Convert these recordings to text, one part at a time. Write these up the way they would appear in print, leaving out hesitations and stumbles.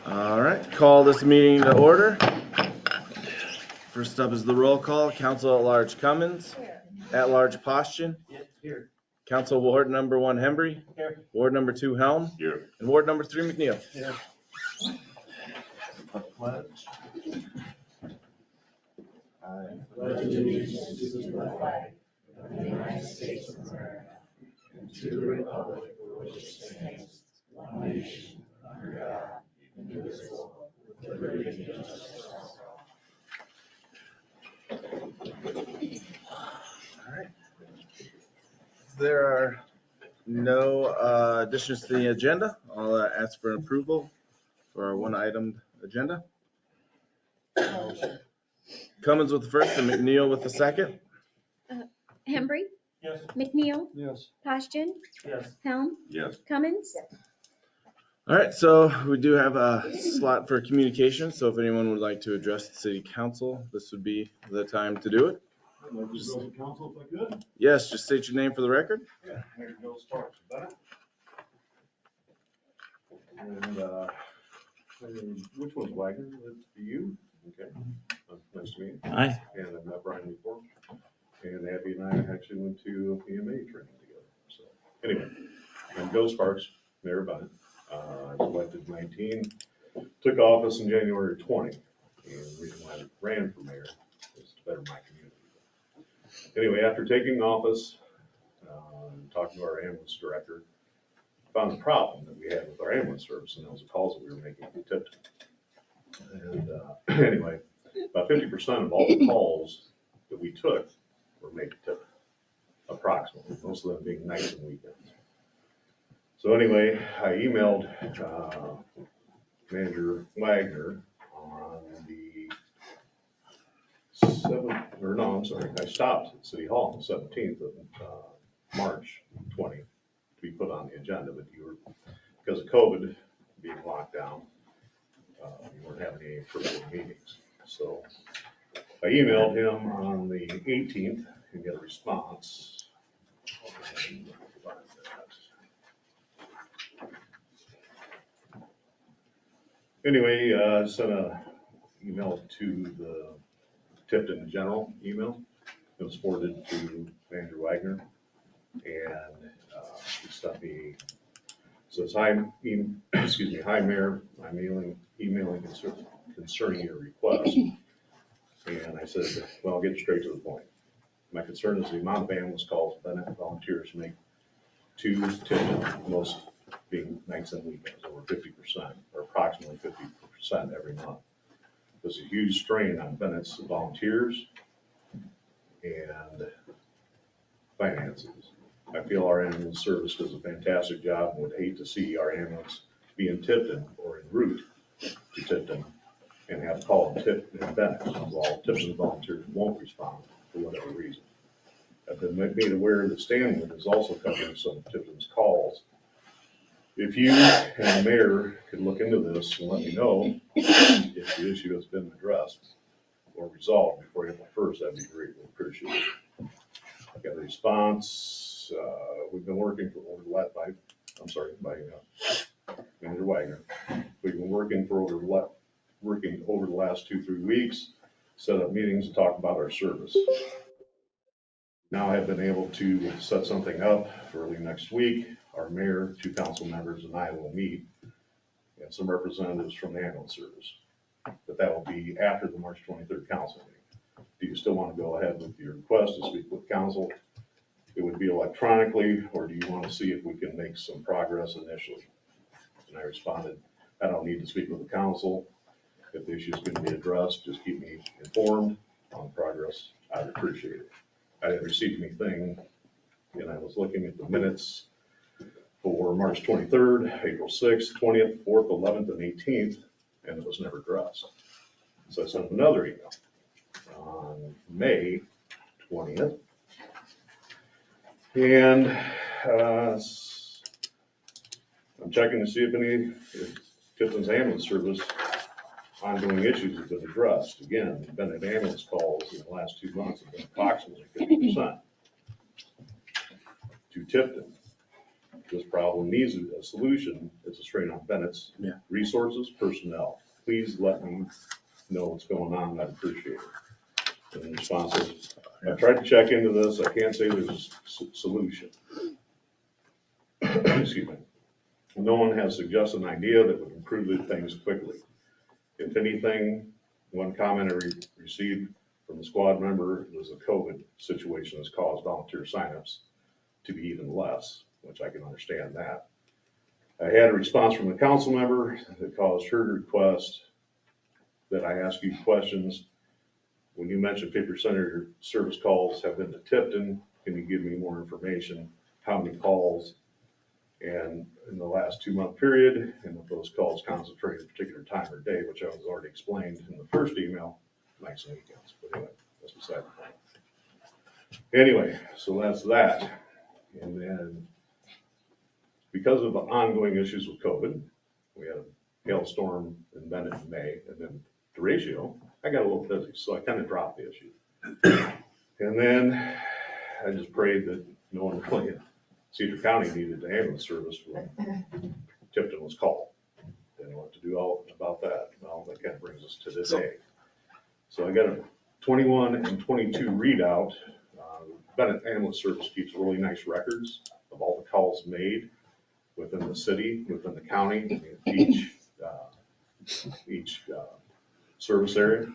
All right, call this meeting to order. First up is the roll call. Council at Large Cummins. At Large Postian. Here. Council Ward Number 1 Hembry. Here. Ward Number 2 Helm. Here. And Ward Number 3 McNeil. Here. Pledge. I pledge allegiance to the flag of the United States of America and to the republic for which it stands, one nation, under God, indivisible, with liberty and justice for all. All right. There are no additions to the agenda. I'll ask for approval for our one-item agenda. Cummins with the first and McNeil with the second. Hembry, Yes. McNeil, Yes. Postian, Yes. Helm, Yes. Cummins. All right, so we do have a slot for communication. So if anyone would like to address the city council, this would be the time to do it. I'd like to go to council if I could. Yes, just state your name for the record. Yeah, Mayor Bill Starks, Bennett. And which one's Wagner? That's for you? Okay. Nice to meet you. Hi. And I've met Brian before. And Abby and I actually went to EMA training together. So anyway, I'm Bill Sparks, Mayor of Bennett. I was elected 19, took office in January 20. And the reason why I ran for mayor is to better my community. Anyway, after taking office, and talking to our ambulance director, found the problem that we had with our ambulance service, and those are calls that we were making from Tipton. And anyway, about 50% of all the calls that we took were made to Tipton, approximately, most of them being nights and weekends. So anyway, I emailed Manager Wagner on the 7th, or no, I'm sorry, I stopped at City Hall on the 17th of March 20 to be put on the agenda, but you were, because of COVID being locked down, you weren't having any virtual meetings. So I emailed him on the 18th and got a response. Anyway, I sent an email to the Tipton General email. It was forwarded to Manager Wagner, and he sent me, says, hi, hi Mayor, I'm emailing concerning your request. And I said, well, I'll get straight to the point. My concern is the amount of ambulance calls Bennett volunteers make to Tipton, most being nights and weekends, over 50%, or approximately 50% every month. There's a huge strain on Bennett's volunteers and finances. I feel our ambulance service does a fantastic job and would hate to see our ambulance be in Tipton or en route to Tipton and have to call Tipton and Bennett while Tipton volunteers won't respond for whatever reason. I've been made aware that Stanwood is also covering some of Tipton's calls. If you and the mayor could look into this and let me know if the issue has been addressed or resolved before April 1st, that'd be greatly appreciated. I got a response. We've been working for over the last by Manager Wagner. We've been working over the last 2-3 weeks, set up meetings to talk about our service. Now I have been able to set something up for early next week. Our mayor, 2 council members, and I will meet, and some representatives from the ambulance service. But that will be after the March 23rd council meeting. Do you still want to go ahead with your request to speak with council? It would be electronically, or do you want to see if we can make some progress initially? And I responded, I don't need to speak with the council. If the issue is going to be addressed, just keep me informed on progress. I'd appreciate it. I didn't receive anything, and I was looking at the minutes for March 23rd, April 6th, 20th, 4th, 11th, and 18th, and it was never addressed. So I sent another email on May 20th. And I'm checking to see if Tipton's ambulance service ongoing issues have been addressed. Again, Bennett ambulance calls in the last 2 months have been approximately 50% to Tipton. this problem needs a solution. It's a strain on Bennett's resources, personnel. Please let me know what's going on. I'd appreciate it. And the response is, I've tried to check into this. I can't say there's a solution. Excuse me. No one has suggested an idea that would improve things quickly. If anything, one comment I received from a squad member was the COVID situation has caused volunteer signups to be even less, which I can understand that. I had a response from a council member that caused her to request that I ask you questions. When you mentioned 50% of your service calls have been to Tipton, can you give me more information? How many calls? And in the last 2-month period, and if those calls concentrate at a particular time or day, which I was already explained in the first email, nights and weekends. But anyway, that's beside the point. Anyway, so that's that. And then because of the ongoing issues with COVID, we had a hailstorm in Bennett in May, and then Duratio, I got a little busy, so I kind of dropped the issue. And then I just prayed that no one really in Cedar County needed the ambulance service when Tipton was called. Didn't know what to do all about that. Well, that kind of brings us to today. So I got a 21 and 22 readout. Bennett Ambulance Service keeps really nice records of all the calls made within the city, within the county, each service area.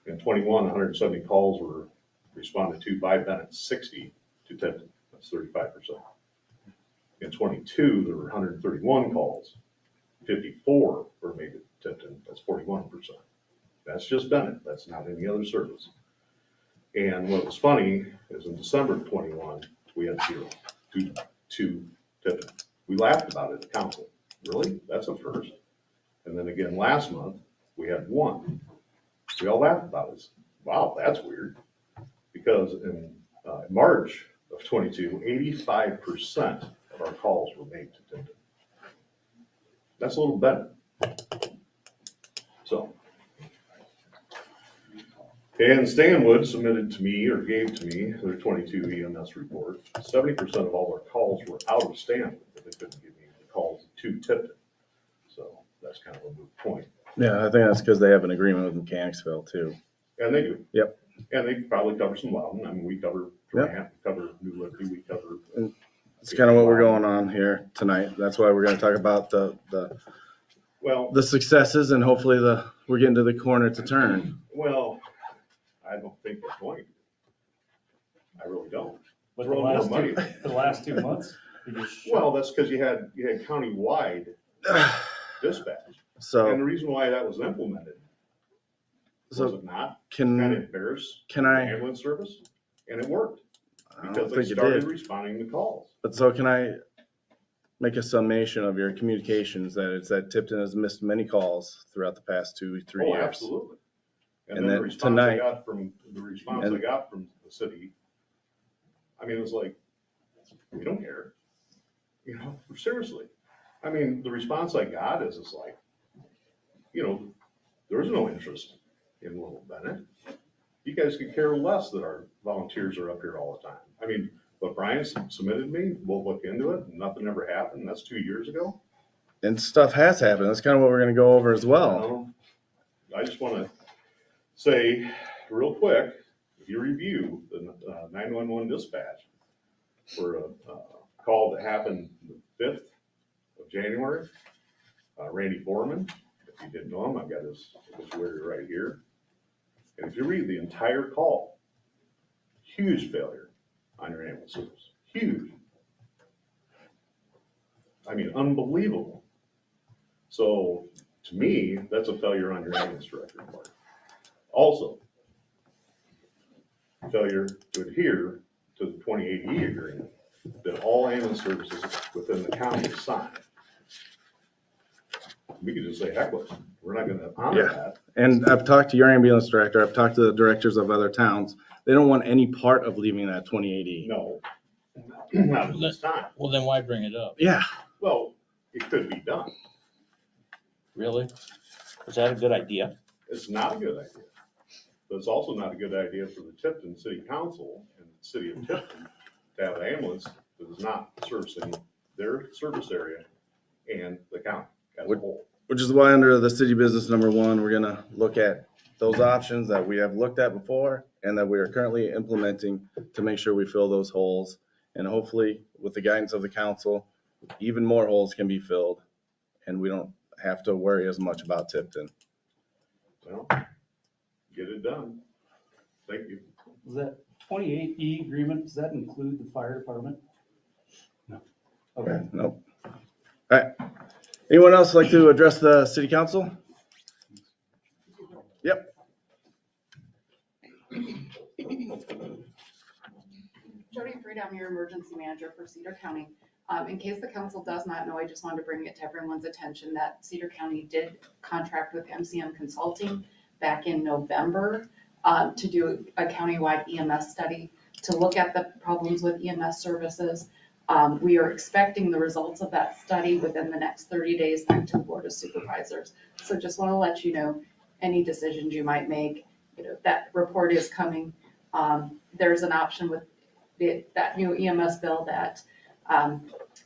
In 21, 170 calls were responded to by Bennett, 60 to Tipton. That's 35%. In 22, there were 131 calls. 54 were made at Tipton. That's 41%. That's just Bennett. That's not any other service. And what was funny is in December of 21, we had 0 to Tipton. We laughed about it at council. Really? That's a first. And then again last month, we had 1. We all laughed about it. Wow, that's weird. Because in March of 22, 85% of our calls were made to Tipton. That's a little better. So. And Stanwood submitted to me, or gave to me, their 22 EMS report. 70% of all their calls were out of Stanwood, but they couldn't give me the calls to Tipton. So that's kind of a moot point. Yeah, I think that's because they have an agreement with Mechanicsville too. And they do. Yep. And they probably cover some Loudon. I mean, we cover Durant, we cover New Liberty, we cover. It's kind of what we're going on here tonight. That's why we're going to talk about the successes, and hopefully we're getting to the corner to turn. Well, I don't think they're going to. I really don't. But the last 2 months? Well, that's because you had county-wide dispatch. So, and the reason why that was implemented, was it not? Kind of embarrass the ambulance service? And it worked. Because they started responding to calls. But so can I make a summation of your communications that it's that Tipton has missed many calls throughout the past 2-3 years? Absolutely. And And then then the response tonight- I got from the city, I mean, it was like, we don't care. You know, seriously. I mean, the response I got is like, you know, there's no interest in Little Bennett. You guys could care less that our volunteers are up here all the time. I mean, what Brian submitted me, we'll look into it, and nothing ever happened. That's 2 years ago. And stuff has happened. That's kind of what we're going to go over as well. I just want to say real quick, if you review the 911 dispatch for a call that happened the 5th of January, Randy Foreman, if you didn't know him, I've got his obituary right here. And if you read the entire call, huge failure on your ambulance service. Huge. I mean, unbelievable. So to me, that's a failure on your ambulance director part. Also, failure to adhere to the 2080 agreement that all ambulance services within the county sign. We could just say, heck with it. We're not going to honor that. And I've talked to your ambulance director. I've talked to the directors of other towns. They don't want any part of leaving that 2080. No, not at this time. Well, then why bring it up? Yeah. Well, it could be done. Really? Is that a good idea? It's not a good idea. But it's also not a good idea for the Tipton City Council and the city of Tipton to have an ambulance that is not servicing their service area and the county as a Would- whole. Which is why under the city business number 1, we're gonna look at those options that we have looked at before and that we are currently implementing to make sure we fill those holes. And hopefully, with the guidance of the council, even more holes can be filled and we don't have to worry as much about Tipton. Well, get it done. Thank you. Does that 28E agreement, does that include the fire department? No. Okay. Nope. All right. Anyone else like to address the city council? Yep. Jody Freed, I'm your emergency manager for Cedar County. In case the council does not know, I just wanted to bring it to everyone's attention that Cedar County did contract with MCM Consulting back in November to do a countywide EMS study to look at the problems with EMS services. We are expecting the results of that study within the next 30 days back to the Board of Supervisors. So just want to let you know, any decisions you might make, that report is coming. There's an option with that new EMS bill that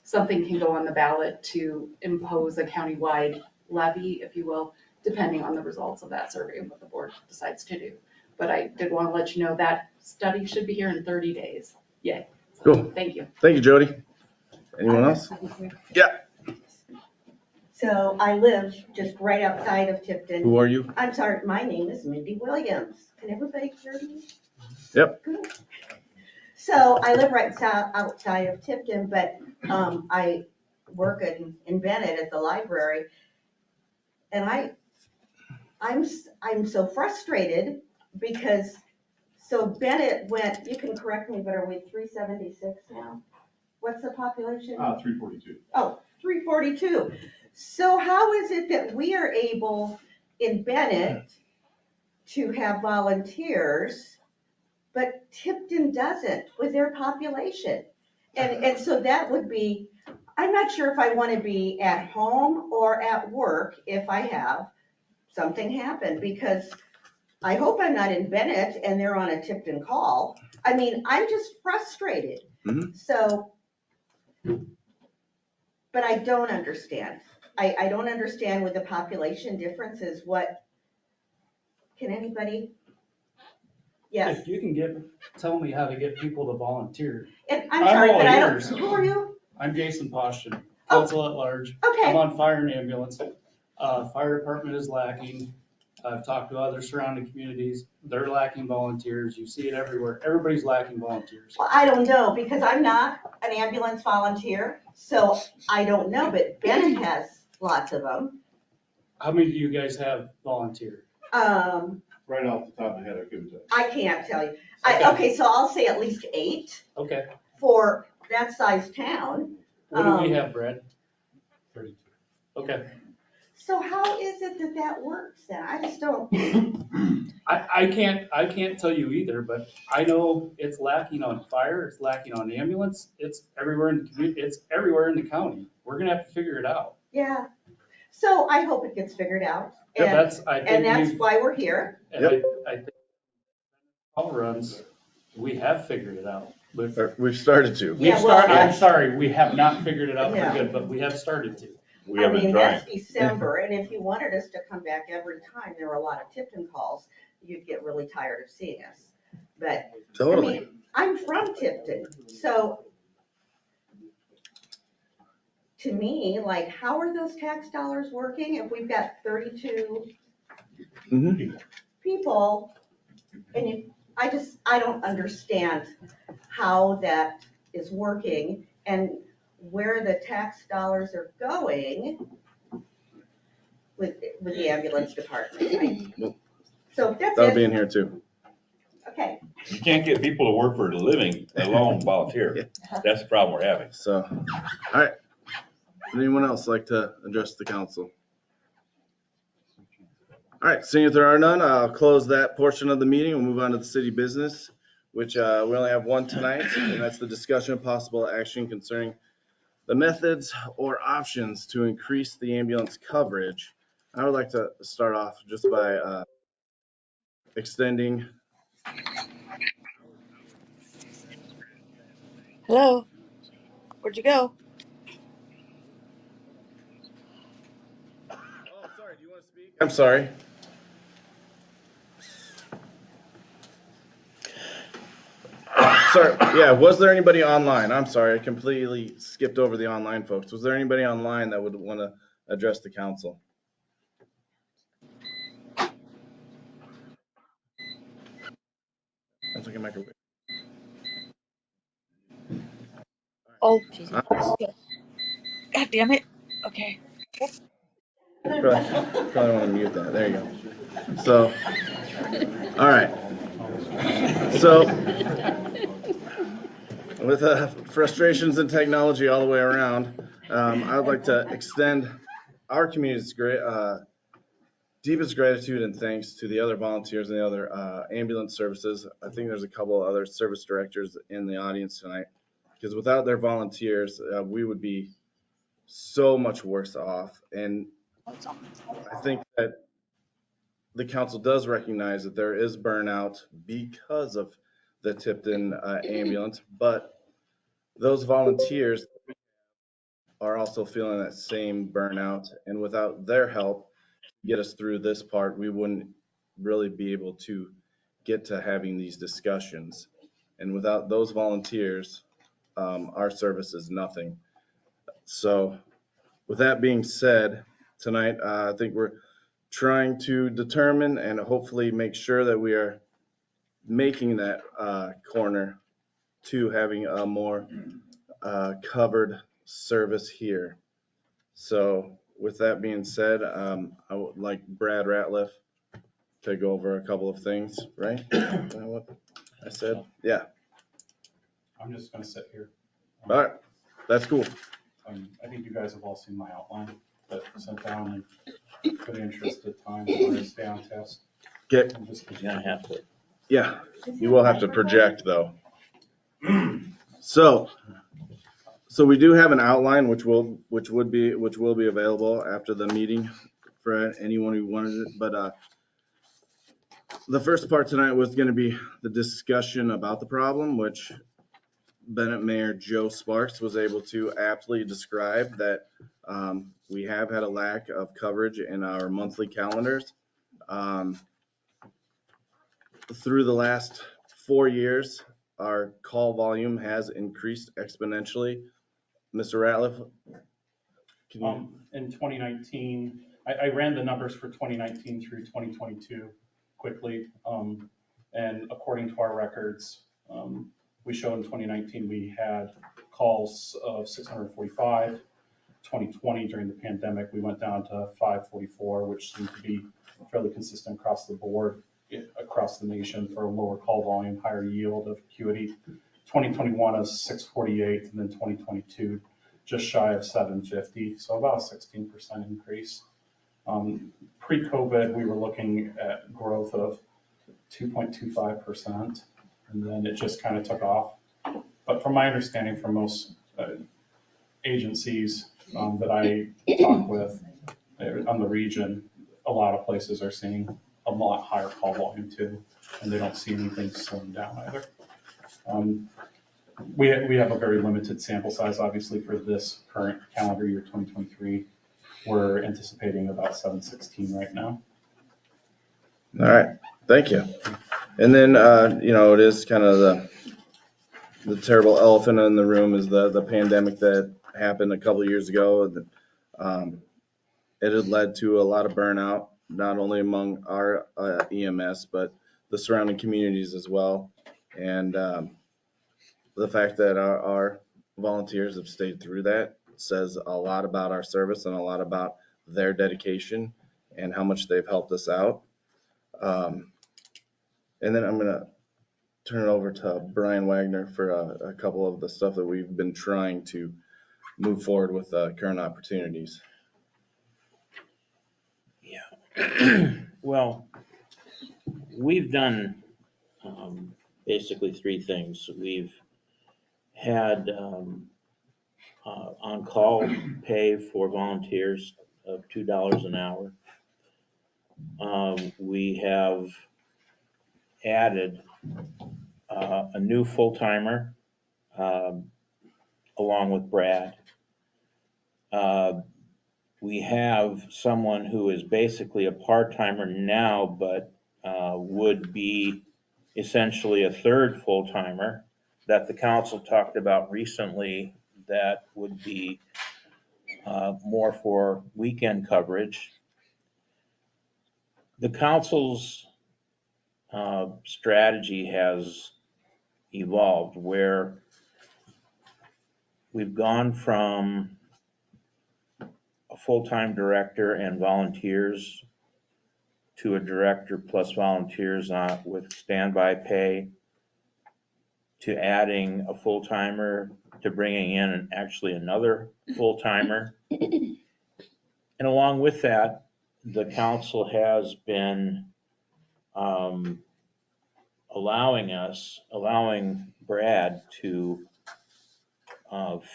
something can go on the ballot to impose a countywide levy, if you will, depending on the results of that survey and what the board decides to do. But I did want to let you know that study should be here in 30 days. Yay. Cool. Thank you. Thank you, Jody. Anyone else? Yeah. So I live just right outside of Tipton. Who are you? I'm sorry, my name is Mindy Williams. Can everybody hear me? Yep. Good. So I live right outside of Tipton, but I work in Bennett at the library. And I'm so frustrated because, so Bennett went, you can correct me, but are we 376 now? What's the population? 342. Oh, 342. So how is it that we are able in Bennett to have volunteers, but Tipton doesn't with their population? And so that would be, I'm not sure if I want to be at home or at work if I have something happen, because I hope I'm not in Bennett and they're on a Tipton call. I mean, I'm just frustrated. Mhm. So, but I don't understand. I don't understand with the population differences, can anybody? Yes, If you can tell me how to get people to volunteer. and I'm I'm sorry, all but I don't, ears. who are you? I'm Jason Poston, Oh. council at large. Okay, I'm on fire and ambulance. Fire department is lacking. I've talked to other surrounding communities. They're lacking volunteers. You see it everywhere. Everybody's lacking volunteers. well, I don't know, because I'm not an ambulance volunteer, so I don't know, but Bennett has lots of them. How many do you guys have volunteer? Right off the top of my head, I couldn't tell you. I can't tell you. Okay. Okay, so I'll say at least 8 Okay. for that size town. What do we have, Brad? 32. Okay. So how is it that works then? I just don't. I can't tell you either, but I know it's lacking on fire, it's lacking on ambulance, it's everywhere in the community, it's everywhere in the county. We're gonna have to figure it out. Yeah. So I hope it gets figured out. Yeah, And, I and that's think why we're here. I think all runs, we have figured it out. But Or we've started to. Yeah, well, I'm sorry, we have not figured it out Yeah. for good, but we have started to. We have been trying. That's December, and if you wanted us to come back every time there were a lot of Tipton calls, you'd get really tired of seeing us. But, I Totally. mean, I'm from Tipton, so to me, like, how are those tax dollars working if we've got 32 Mhm. people? And I don't understand how that is working and where the tax dollars are going with the ambulance department. So that's That'll be it. in here too. Okay. You can't get people to work for a living, let alone volunteer. That's the problem we're having. So, all right. Would anyone else like to address the council? All right, seeing if there are none, I'll close that portion of the meeting. We'll move on to the city business, which we only have one tonight, and that's the discussion of possible action concerning the methods or options to increase the ambulance coverage. I would like to start off just by extending. Hello? Where'd you go? want to speak? I'm sorry. Sorry, yeah, was there anybody online? I'm sorry, I completely skipped over the online folks. Was there anybody online that would want to address the council? That's like a microwave. Oh, Uh, God damn it. Okay. Probably want to mute that. There you go. So, all right. So, with frustrations in technology all the way around, I would like to extend our community's deepest gratitude and thanks to the other volunteers and the other ambulance services. I think there's a couple of other service directors in the audience tonight, because without their volunteers, we would be so much worse off. And I think that the council does recognize that there is burnout because of the Tipton ambulance, but those volunteers are also feeling that same burnout. And without their help to get us through this part, we wouldn't really be able to get to having these discussions. And without those volunteers, our service is nothing. So with that being said, tonight, I think we're trying to determine and hopefully make sure that we are making that corner to having a more covered service here. So with that being said, I would like Brad Ratliff to go over a couple of things, right? Is that what I said? Yeah. I'm just gonna sit here. All right. That's cool. I think you guys have all seen my outline, but sent down and put interested time to stay on task. Okay. I'm just You're gonna have to. Yeah. You will have to project though. So we do have an outline which will be available after the meeting for anyone who wanted it. But the first part tonight was going to be the discussion about the problem, which Bennett Mayor Joe Sparks was able to aptly describe that we have had a lack of coverage in our monthly calendars. Through the last 4 years, our call volume has increased exponentially. Mr. Ratliff, can you? In 2019, I ran the numbers for 2019 through 2022 quickly. And according to our records, we show in 2019, we had calls of 645. 2020 during the pandemic, we went down to 544, which seemed to be fairly consistent across the board, across the nation for a lower call volume, higher yield of acuity. 2021 is 648, and then 2022 just shy of 750, so about a 16% increase. Pre-COVID, we were looking at growth of 2.25%, and then it just kind of took off. But from my understanding, from most agencies that I talk with on the region, a lot of places are seeing a lot higher call volume too, and they don't see anything slowing down either. We have a very limited sample size, obviously, for this current calendar year, 2023. We're anticipating about 716 right now. All right, thank you. And then, it is kind of the terrible elephant in the room is the pandemic that happened a couple of years ago. It had led to a lot of burnout, not only among our EMS, but the surrounding communities as well. And the fact that our volunteers have stayed through that says a lot about our service and a lot about their dedication and how much they've helped us out. And then I'm going to turn it over to Brian Wagner for a couple of the stuff that we've been trying to move forward with current opportunities. Yeah. Well, we've done basically three things. We've had on-call pay for volunteers of $2 an hour. We have added a new full-timer along with Brad. we have someone who is basically a part-timer now, but would be essentially a third full-timer that the council talked about recently that would be more for weekend coverage. The council's strategy has evolved where we've gone from a full-time director and volunteers to a director plus volunteers with standby pay, to adding a full-timer, to bringing in actually another full-timer. And along with that, the council has been allowing Brad to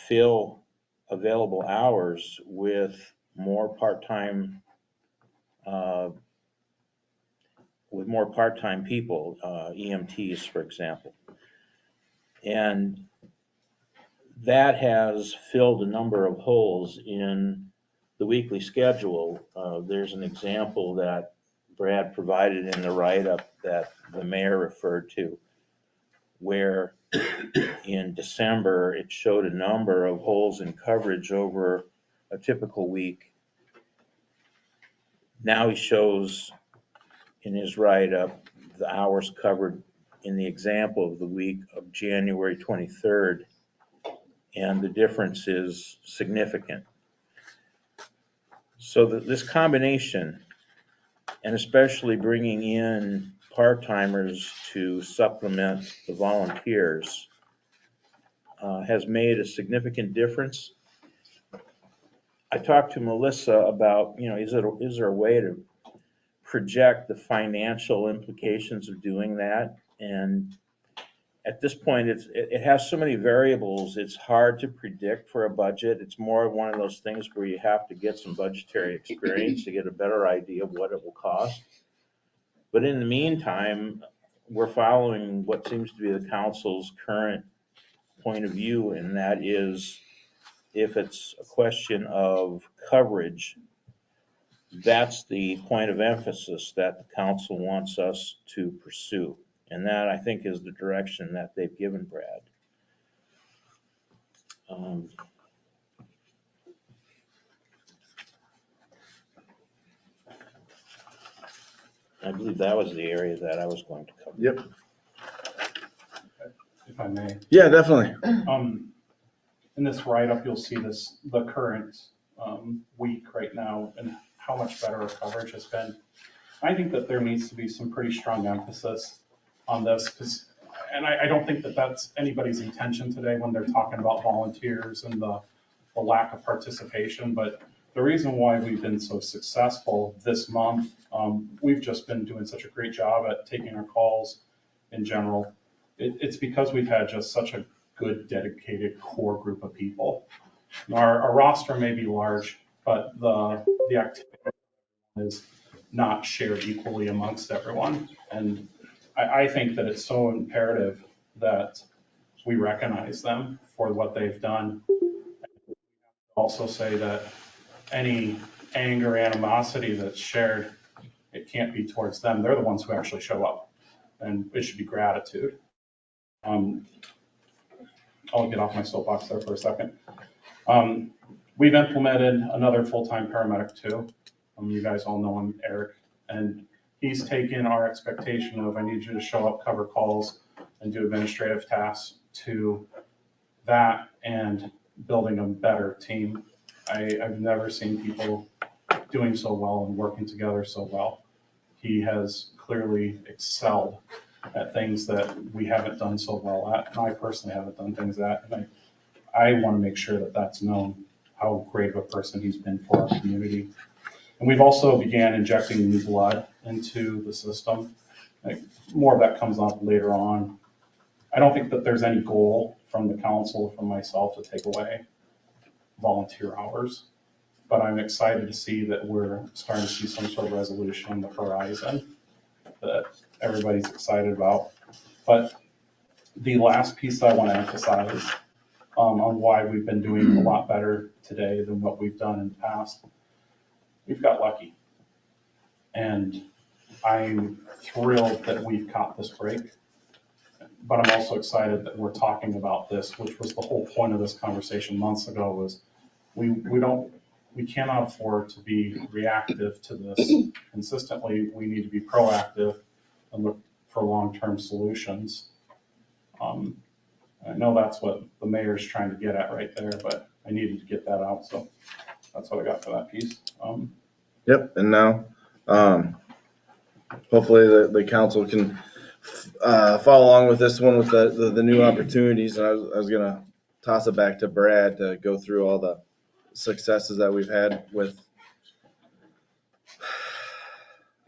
fill available hours with more part-time people, EMTs, for example. And that has filled a number of holes in the weekly schedule. There's an example that Brad provided in the write-up that the mayor referred to, where in December, it showed a number of holes in coverage over a typical week. Now he shows in his write-up the hours covered in the example of the week of January 23rd, and the difference is significant. So this combination, and especially bringing in part-timers to supplement the volunteers, has made a significant difference. I talked to Melissa about, is there a way to project the financial implications of doing that? And at this point, it has so many variables, it's hard to predict for a budget. It's more one of those things where you have to get some budgetary experience to get a better idea of what it will cost. But in the meantime, we're following what seems to be the council's current point of view, and that is, if it's a question of coverage, that's the point of emphasis that the council wants us to pursue. And that, I think, is the direction that they've given Brad. I believe that was the area that I was going to cover. Yep. If I may. Yeah, definitely. In this write-up, you'll see the current week right now and how much better our coverage has been. I think that there needs to be some pretty strong emphasis on this, and I don't think that that's anybody's intention today when they're talking about volunteers and the lack of participation. But the reason why we've been so successful this month, we've just been doing such a great job at taking our calls in general. It's because we've had just such a good, dedicated core group of people. Our roster may be large, but the activity is not shared equally amongst everyone. And I think that it's so imperative that we recognize them for what they've done. Also say that any anger, animosity that's shared, it can't be towards them. They're the ones who actually show up, and it should be gratitude. I'll get off my soapbox there for a second. We've implemented another full-time paramedic too. You guys all know him, Eric, and he's taken our expectation of, I need you to show up, cover calls, and do administrative tasks, to that and building a better team. I've never seen people doing so well and working together so well. He has clearly excelled at things that we haven't done so well at, and I personally haven't done things at, and I want to make sure that that's known, how great of a person he's been for our community. And we've also began injecting new blood into the system. More of that comes up later on. I don't think that there's any goal from the council, from myself, to take away volunteer hours, but I'm excited to see that we're starting to see some sort of resolution on the horizon that everybody's excited about. But the last piece I want to emphasize on why we've been doing a lot better today than what we've done in the past we've got lucky. And I'm thrilled that we've caught this break. But I'm also excited that we're talking about this, which was the whole point of this conversation months ago, was we cannot afford to be reactive to this consistently. We need to be proactive and look for long-term solutions. I know that's what the mayor's trying to get at right there, but I needed to get that out, so that's what I got for that piece. Yep, and now, hopefully the council can follow along with this one with the new opportunities. And I was gonna toss it back to Brad to go through all the successes that we've had with.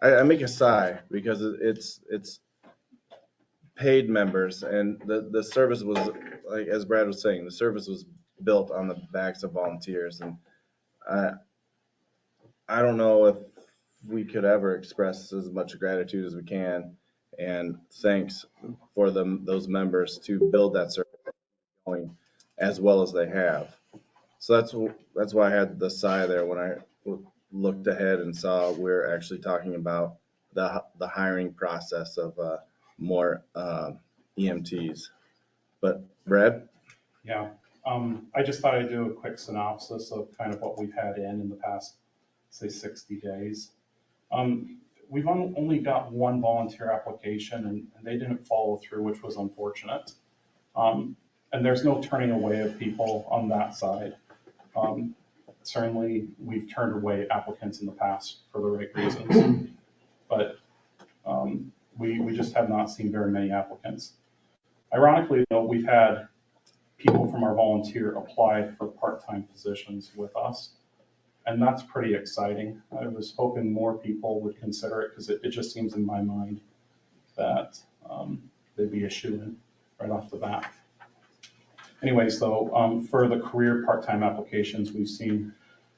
I make a sigh because it's paid members, and the service was, like as Brad was saying, the service was built on the backs of volunteers, and I don't know if we could ever express as much gratitude as we can, and thanks for those members to build that service going as well as they have. So that's why I had the sigh there when I looked ahead and saw we're actually talking about the hiring process of more EMTs. But Brad? Yeah, I just thought I'd do a quick synopsis of kind of what we've had in the past, say, 60 days. We've only got one volunteer application, and they didn't follow through, which was unfortunate. And there's no turning away of people on that side. Certainly, we've turned away applicants in the past for the right reasons, but we just have not seen very many applicants. Ironically, though, we've had people from our volunteer apply for part-time positions with us, and that's pretty exciting. I was hoping more people would consider it, because it just seems in my mind that they'd be a shoo-in right off the bat. Anyways, though, for the career part-time applications, we've seen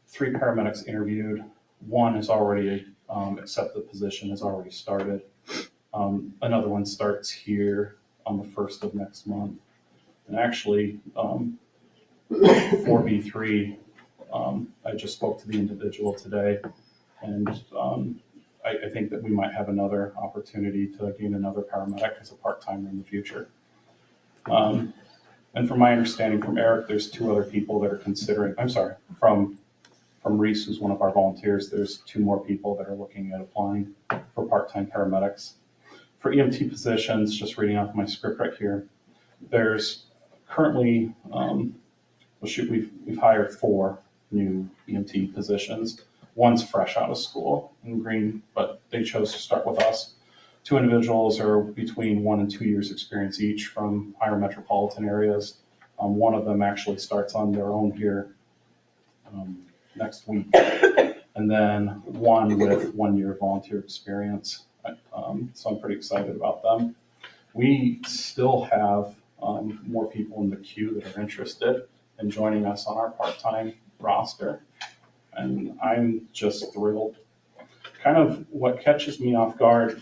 3 paramedics interviewed. 1 has already accepted the position, has already started. Another one starts here on the 1st of next month. And actually, 4B3, I just spoke to the individual today, and I think that we might have another opportunity to gain another paramedic as a part-timer in the future. And from my understanding from Eric, there's 2 other people that are considering, from Reese, who's one of our volunteers, there's 2 more people that are looking at applying for part-time paramedics. For EMT positions, just reading off my script right here, there's currently, we've hired 4 new EMT positions. 1's fresh out of school in Green, but they chose to start with us. 2 individuals are between 1 and 2 years experience each from higher metropolitan areas. One of them actually starts on their own here next week. And then 1 with 1 year volunteer experience. So I'm pretty excited about them. We still have more people in the queue that are interested in joining us on our part-time roster. And I'm just thrilled. Kind of what catches me off guard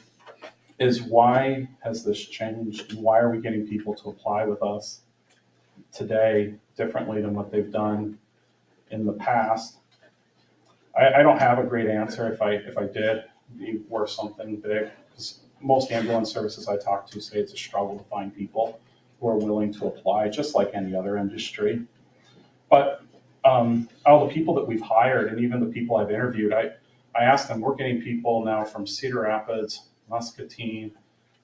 is, why has this changed? And why are we getting people to apply with us today differently than what they've done in the past? I don't have a great answer. If I did, it'd be worth something big. Because most ambulance services I talk to say it's a struggle to find people who are willing to apply, just like any other industry. But all the people that we've hired, and even the people I've interviewed, I asked them, we're getting people now from Cedar Rapids, Muscatine,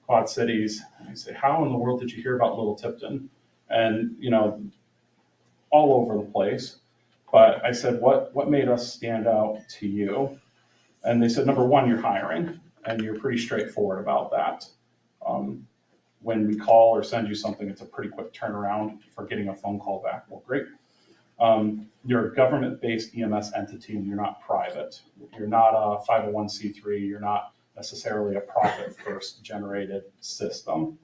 Quad Cities. And I say, how in the world did you hear about Little Tipton? And, all over the place. But I said, what made us stand out to you? And they said, number 1, you're hiring, and you're pretty straightforward about that. When we call or send you something, it's a pretty quick turnaround for getting a phone call back. Well, great. You're a government-based EMS entity, and you're not private. You're not a 501c3. You're not necessarily a profit-first generated system.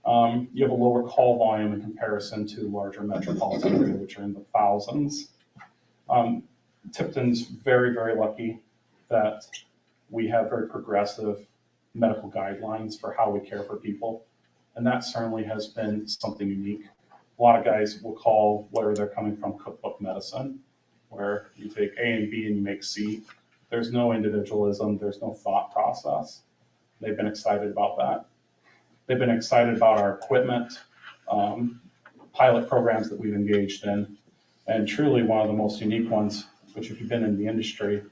You have a lower call volume in comparison to larger metropolitan areas, which are in the thousands. Tipton's very, very lucky that we have very progressive medical guidelines for how we care for people. And that certainly has been something unique. A lot of guys will call where they're coming from cookbook medicine. where you take A and B and you make C. There's no individualism, there's no thought process. They've been excited about that. They've been excited about our equipment, pilot programs that we've engaged in. And truly one of the most unique ones, which if you've been in the industry,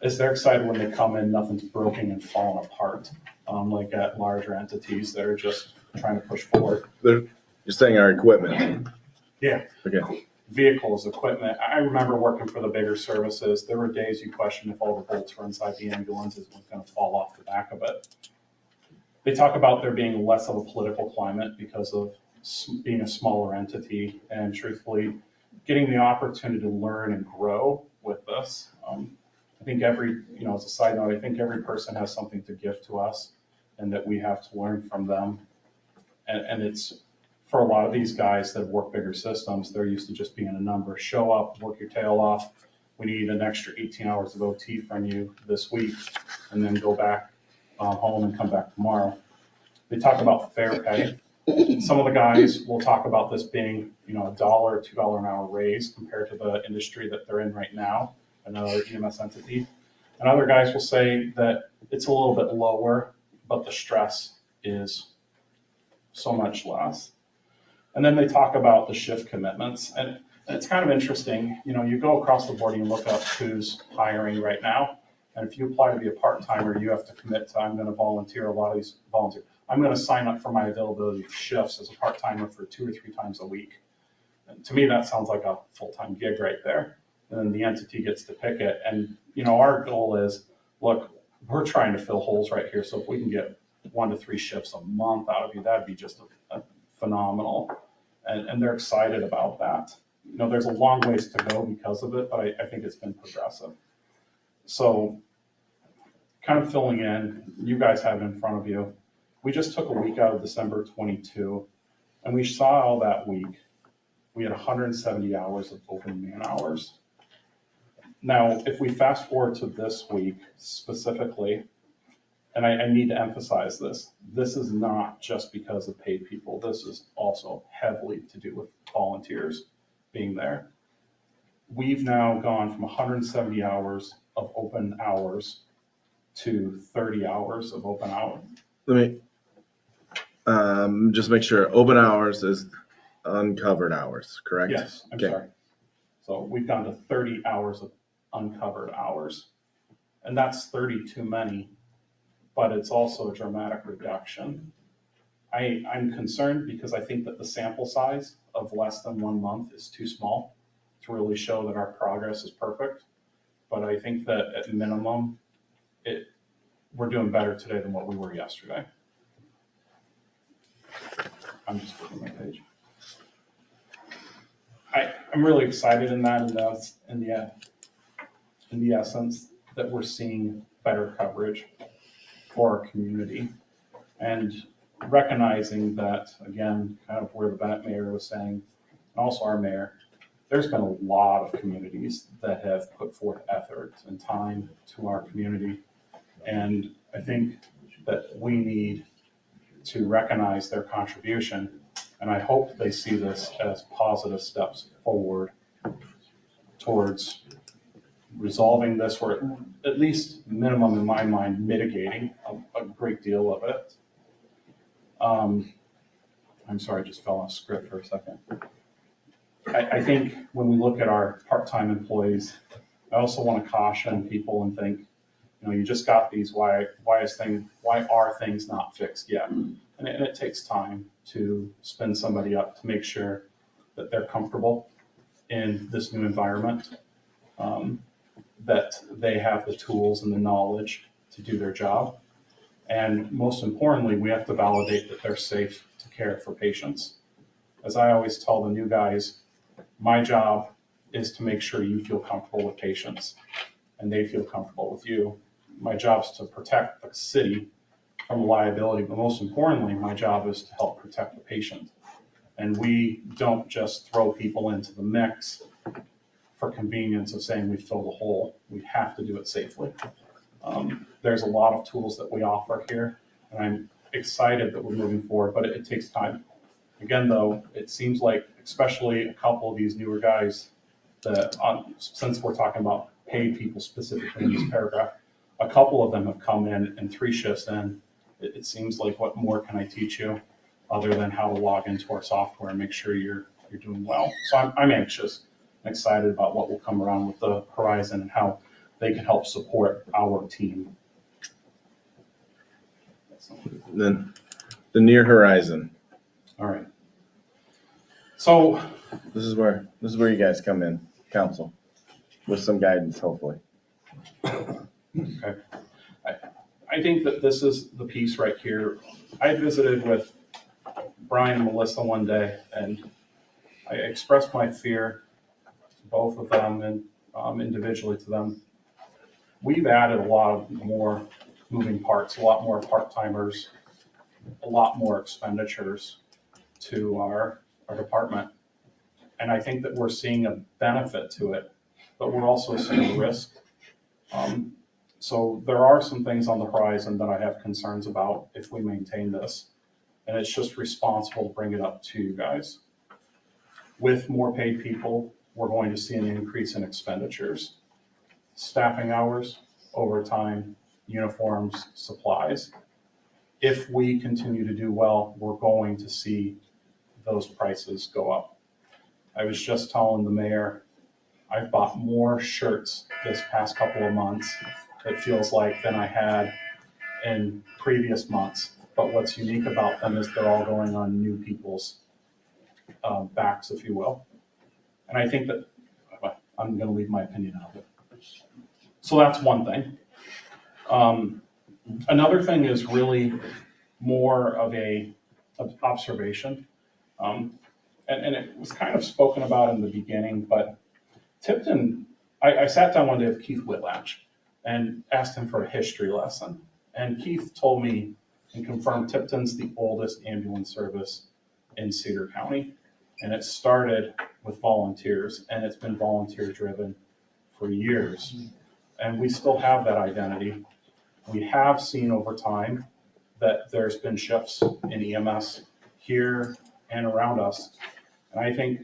is they're excited when they come in, nothing's broken and falling apart, like at larger entities that are just trying to push forward. You're saying our equipment? Yeah. Okay. Vehicles, equipment. I remember working for the bigger services. There were days you questioned if all the bolts were inside the ambulances was going to fall off the back of it. They talk about there being less of a political climate because of being a smaller entity, and truthfully, getting the opportunity to learn and grow with this. I think as a side note, I think every person has something to give to us and that we have to learn from them. And it's, for a lot of these guys that work bigger systems, they're used to just being a number. Show up, work your tail off. We need an extra 18 hours of OT from you this week, and then go back home and come back tomorrow. They talk about fair pay. Some of the guys will talk about this being, $1 or $2 an hour raise compared to the industry that they're in right now, another EMS entity. And other guys will say that it's a little bit lower, but the stress is so much less. And then they talk about the shift commitments. And it's kind of interesting, you go across the board and you look up who's hiring right now. And if you apply to be a part-timer, you have to commit to, I'm going to volunteer. A lot of these volunteer. I'm going to sign up for my availability of shifts as a part-timer for 2 or 3 times a week. And to me, that sounds like a full-time gig right there. And then the entity gets to pick it. And, our goal is, look, we're trying to fill holes right here. So if we can get 1 to 3 shifts a month out of you, that'd be just a phenomenal. And they're excited about that. There's a long ways to go because of it, but I think it's been progressive. So kind of filling in, you guys have it in front of you. We just took a week out of December 22, and we saw all that week. We had 170 hours of open man hours. Now, if we fast forward to this week specifically, and I need to emphasize this is not just because of paid people. This is also heavily to do with volunteers being there. We've now gone from 170 hours of open hours to 30 hours of open hours. Let me just make sure. Open hours is uncovered hours, correct? Yes, I'm Okay. sorry. So we've gone to 30 hours of uncovered hours. And that's 30 too many, but it's also a dramatic reduction. I'm concerned because I think that the sample size of less than 1 month is too small to really show that our progress is perfect. But I think that at minimum, we're doing better today than what we were yesterday. I'm just flipping my page. I'm really excited in that, and that's in the essence that we're seeing better coverage for our community, and recognizing that, again, kind of where the Bennett mayor was saying, and also our mayor, there's been a lot of communities that have put forth effort and time to our community. And I think that we need to recognize their contribution. And I hope they see this as positive steps forward towards resolving this, or at least minimum in my mind, mitigating a great deal of it. I'm sorry, I just fell off script for a second. I think when we look at our part-time employees, I also want to caution people and think, you just got these, why are things not fixed yet? And it takes time to spin somebody up to make sure that they're comfortable in this new environment, that they have the tools and the knowledge to do their job. And most importantly, we have to validate that they're safe to care for patients. As I always tell the new guys, my job is to make sure you feel comfortable with patients and they feel comfortable with you. My job is to protect the city from liability, but most importantly, my job is to help protect the patient. And we don't just throw people into the mix for convenience of saying we filled a hole. We have to do it safely. There's a lot of tools that we offer here, and I'm excited that we're moving forward, but it takes time. Again, though, it seems like, especially a couple of these newer guys, that, since we're talking about paid people specifically in this paragraph, a couple of them have come in and 3 shifts in. It seems like, what more can I teach you other than how to log into our software and make sure you're doing well? So I'm anxious and excited about what will come around with the Horizon and how they can help support our team. Then the near horizon. All right. So This is where you guys come in, council, with some guidance, hopefully. okay. I think that this is the piece right here. I visited with Brian and Melissa one day, and I expressed my fear to both of them and individually to them. We've added a lot more moving parts, a lot more part-timers, a lot more expenditures to our department. And I think that we're seeing a benefit to it, but we're also seeing a risk. So there are some things on the horizon that I have concerns about if we maintain this. And it's just responsible to bring it up to you guys. With more paid people, we're going to see an increase in expenditures. Staffing hours, overtime, uniforms, supplies. If we continue to do well, we're going to see those prices go up. I was just telling the mayor, I've bought more shirts this past couple of months, it feels like, than I had in previous months. But what's unique about them is they're all going on new people's backs, if you will. And I think that I'm going to leave my opinion out of it. So that's one thing. Another thing is really more of a observation. And it was kind of spoken about in the beginning, but Tipton, I sat down one day with Keith Whitlatch and asked him for a history lesson. And Keith told me and confirmed Tipton's the oldest ambulance service in Cedar County. And it started with volunteers, and it's been volunteer driven for years. And we still have that identity. We have seen over time that there's been shifts in EMS here and around us. And I think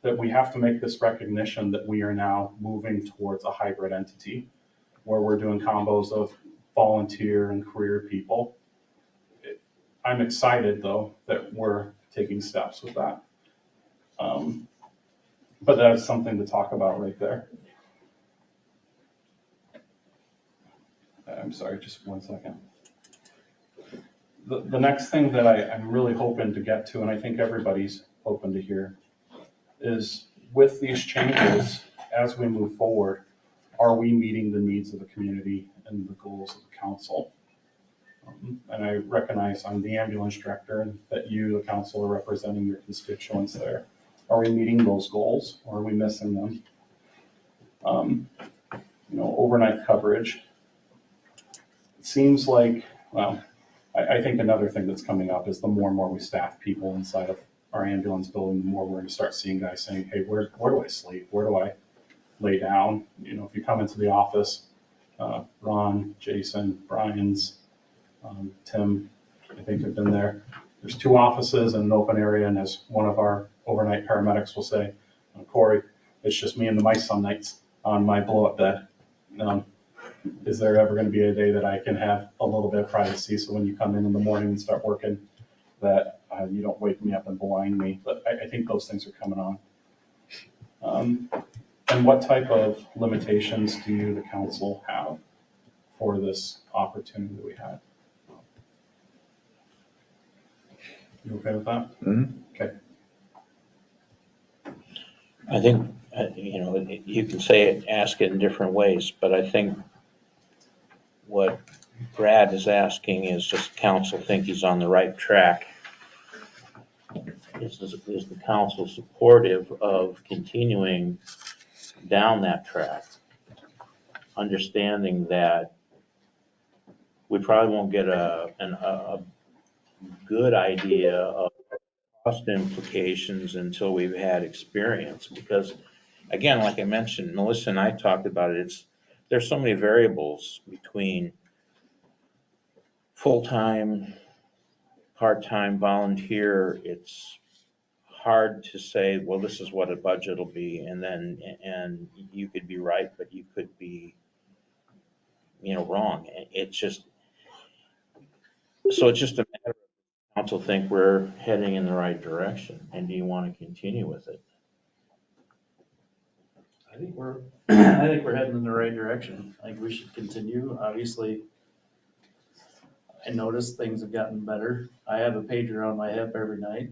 that we have to make this recognition that we are now moving towards a hybrid entity where we're doing combos of volunteer and career people. I'm excited, though, that we're taking steps with that. But that's something to talk about right there. I'm sorry, just one second. The next thing that I'm really hoping to get to, and I think everybody's hoping to hear, is with these changes, as we move forward, are we meeting the needs of the community and the goals of the council? And I recognize I'm the ambulance director and that you, the council, are representing your constituents there. Are we meeting those goals or are we missing them? Overnight coverage. It seems like, well, I think another thing that's coming up is the more and more we staff people inside of our ambulance building, the more we're going to start seeing guys saying, hey, where do I sleep? Where do I lay down? If you come into the office, Ron, Jason, Brian's, Tim, I think have been there. There's 2 offices and an open area, and as one of our overnight paramedics will say, Corey, it's just me and the mice some nights on my blow-up bed. Is there ever going to be a day that I can have a little bit of privacy so when you come in the morning and start working that you don't wake me up and blind me? But I think those things are coming on. And what type of limitations do you, the council, have for this opportunity that we have? You okay with that? Mm-hmm. Okay. I think, you can say it, ask it in different ways, but I think what Brad is asking is just council think he's on the right track. Is the council supportive of continuing down that track? Understanding that we probably won't get a good idea of cost implications until we've had experience. Because again, like I mentioned, Melissa and I talked about it, there's so many variables between full-time, part-time, volunteer. It's hard to say, well, this is what a budget will be, and then, and you could be right, but you could be, wrong. It's just, so it's just a matter of council think we're heading in the right direction, and do you want to continue with it? I think we're, I think we're heading in the right direction. I think we should continue. Obviously, I noticed things have gotten better. I have a pager on my hip every night.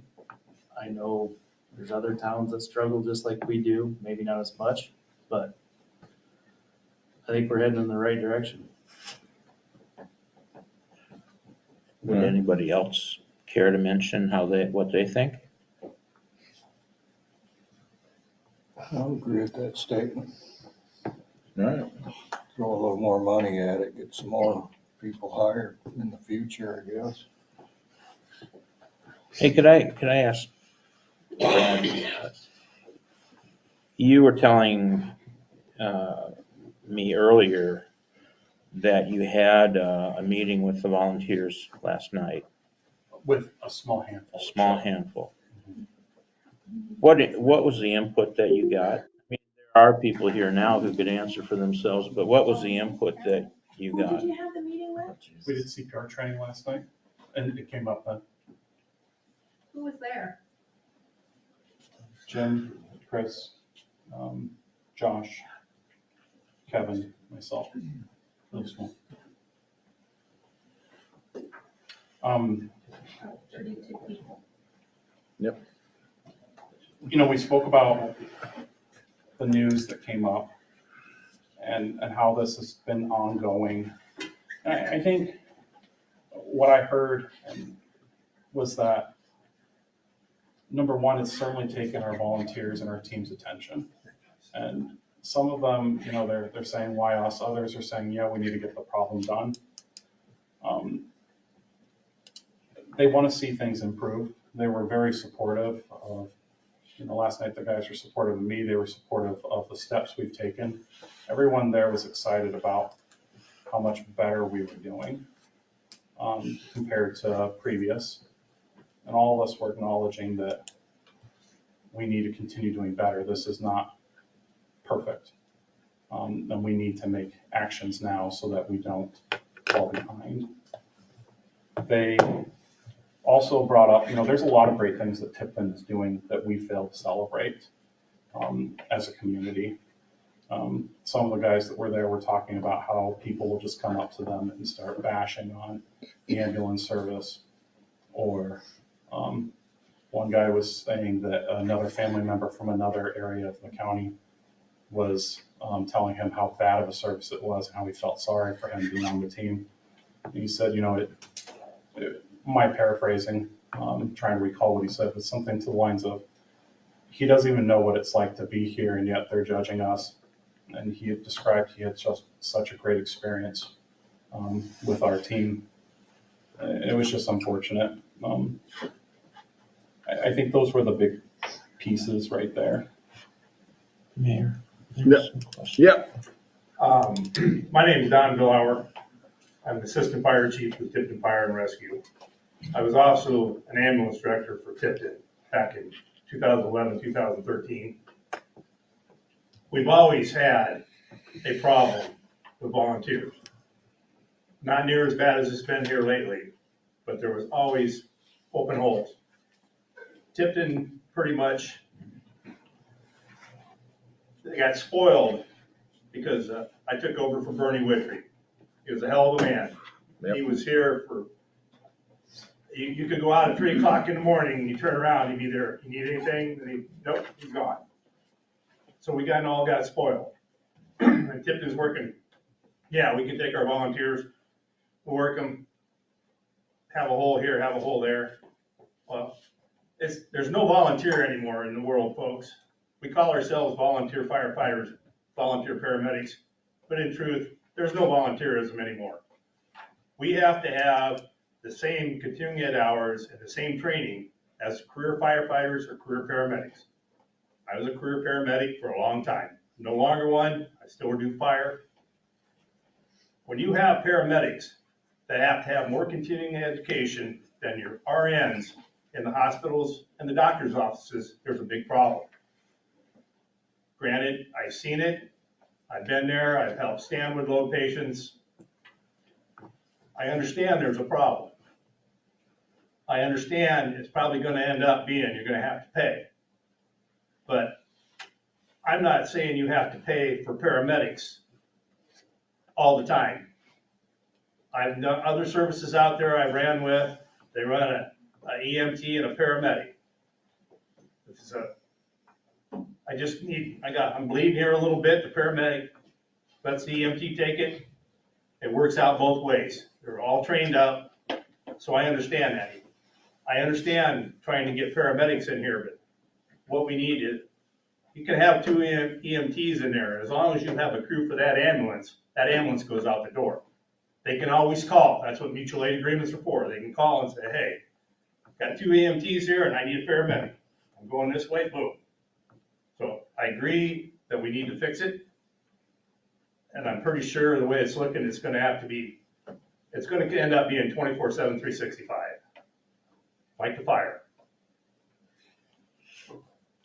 I know there's other towns that struggle just like we do, maybe not as much, but I think we're heading in the right direction. Would anybody else care to mention what they think? I'll agree with that statement. All right. Throw a little more money at it, get some more people hired in the future, I guess. Hey, could I ask, you were telling me earlier that you had a meeting with the volunteers last night, With a small handful. a small handful. What was the input that you got? I mean, there are people here now who could answer for themselves, but what was the input that you Who got? did you have the meeting with? We did CPR training last night, and it came up, Who was there? Jim, Chris, Josh, Kevin, myself, really small. 32 people. We spoke about the news that came up and how this has been ongoing. And I think what I heard was that, number one, it's certainly taken our volunteers and our team's attention. And some of them, they're saying, why us? Others are saying, yeah, we need to get the problem done. They want to see things improve. They were very supportive of, last night the guys were supportive of me. They were supportive of the steps we've taken. Everyone there was excited about how much better we were doing compared to previous. And all of us were acknowledging that we need to continue doing better. This is not perfect. And we need to make actions now so that we don't fall behind. They also brought up, there's a lot of great things that Tipton is doing that we fail to celebrate as a community. Some of the guys that were there were talking about how people will just come up to them and start bashing on the ambulance service. Or one guy was saying that another family member from another area of the county was telling him how bad of a service it was and how he felt sorry for him being on the team. And he said, my paraphrasing, trying to recall what he said, was something to the lines of, he doesn't even know what it's like to be here and yet they're judging us. And he had described he had just such a great experience with our team. It was just unfortunate. I think those were the big pieces right there. Mayor? Yeah. My name is Don Billauer. I'm Assistant Fire Chief with Tipton Fire and Rescue. I was also an ambulance director for Tipton back in 2011, 2013. We've always had a problem with volunteers. Not near as bad as it's been here lately, but there was always open holes. Tipton pretty much, they got spoiled because I took over for Bernie Whitry. He was a hell of a man. Yep. He was here for, you could go out at 3 o'clock in the morning and you turn around, he'd be there. You need anything? And nope, he's gone. So we all got spoiled. And Tipton's working, yeah, we can take our volunteers, we'll work them, have a hole here, have a hole there. Well, there's no volunteer anymore in the world, folks. We call ourselves volunteer firefighters, volunteer paramedics, but in truth, there's no volunteerism anymore. We have to have the same continuing ed hours and the same training as career firefighters or career paramedics. I was a career paramedic for a long time. No longer one, I still do fire. When you have paramedics that have to have more continuing education than your RNs in the hospitals and the doctor's offices, there's a big problem. Granted, I've seen it, I've been there, I've helped stand with low patients. I understand there's a problem. I understand it's probably gonna end up being, you're gonna have to pay. But I'm not saying you have to pay for paramedics all the time. I've done other services out there I ran with, they run a EMT and a paramedic. This is I'm bleeding here a little bit, the paramedic lets the EMT take it. It works out both ways. They're all trained up, so I understand that. I understand trying to get paramedics in here, but what we need is, you can have 2 EMTs in there, as long as you have a crew for that ambulance goes out the door. They can always call, that's what mutual aid agreements are for, they can call and say, hey, got 2 EMTs here and I need a paramedic. I'm going this way, boom. So I agree that we need to fix it. And I'm pretty sure the way it's looking, it's gonna end up being 24/7, 365. Like the fire.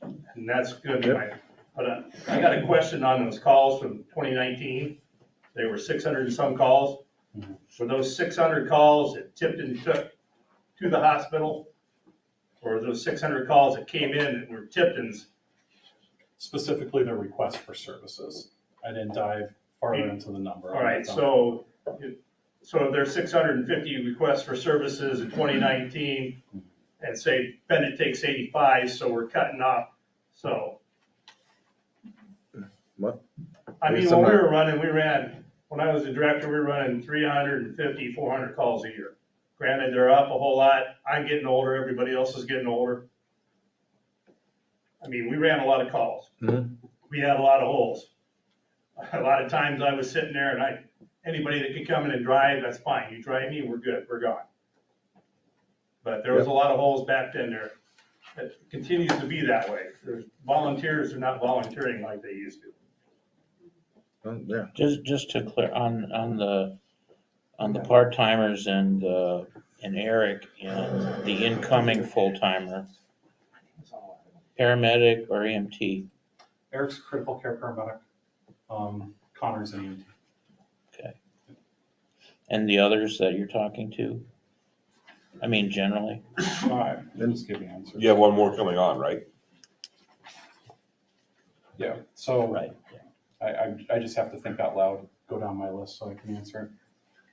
And that's good. But I got a question on those calls from 2019. There were 600 and some calls. Were those 600 calls that Tipton took to the hospital? Or were those 600 calls that came in that were Tipton's? Specifically the request for services. I didn't dive farther into the number. All right, so there's 650 requests for services in 2019, and say Bennett takes 85, so we're cutting off. So, What? I mean, when when I was the director, we were running 350, 400 calls a year. Granted, they're up a whole lot. I'm getting older, everybody else is getting older. I mean, we ran a lot of calls. Mhm. We had a lot of holes. A lot of times I was sitting there and anybody that could come in and drive, that's fine. You drive me, we're good, we're gone. But there was a lot of holes back then there. It continues to be that way. There's volunteers are not volunteering like they used to. Yeah. Just to clear, on the part-timers and Eric and the incoming full-timer, paramedic or EMT? Eric's critical care paramedic. Connor's an EMT. Okay. And the others that you're talking to? I mean, generally? All right, just give you answers. You have one more coming on, right? Yeah, so Right. I just have to think out loud, go down my list so I can answer it.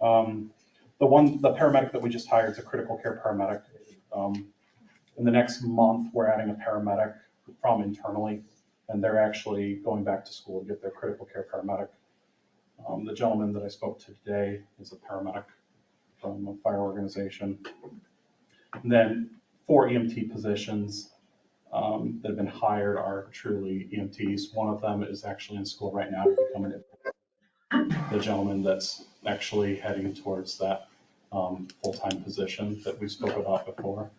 The paramedic that we just hired is a critical care paramedic. In the next month, we're adding a paramedic from internally, and they're actually going back to school to get their critical care paramedic. The gentleman that I spoke to today is a paramedic from a fire organization. And then 4 EMT positions that have been hired are truly EMTs. One of them is actually in school right now to become the gentleman that's actually heading towards that full-time position that we spoke about before.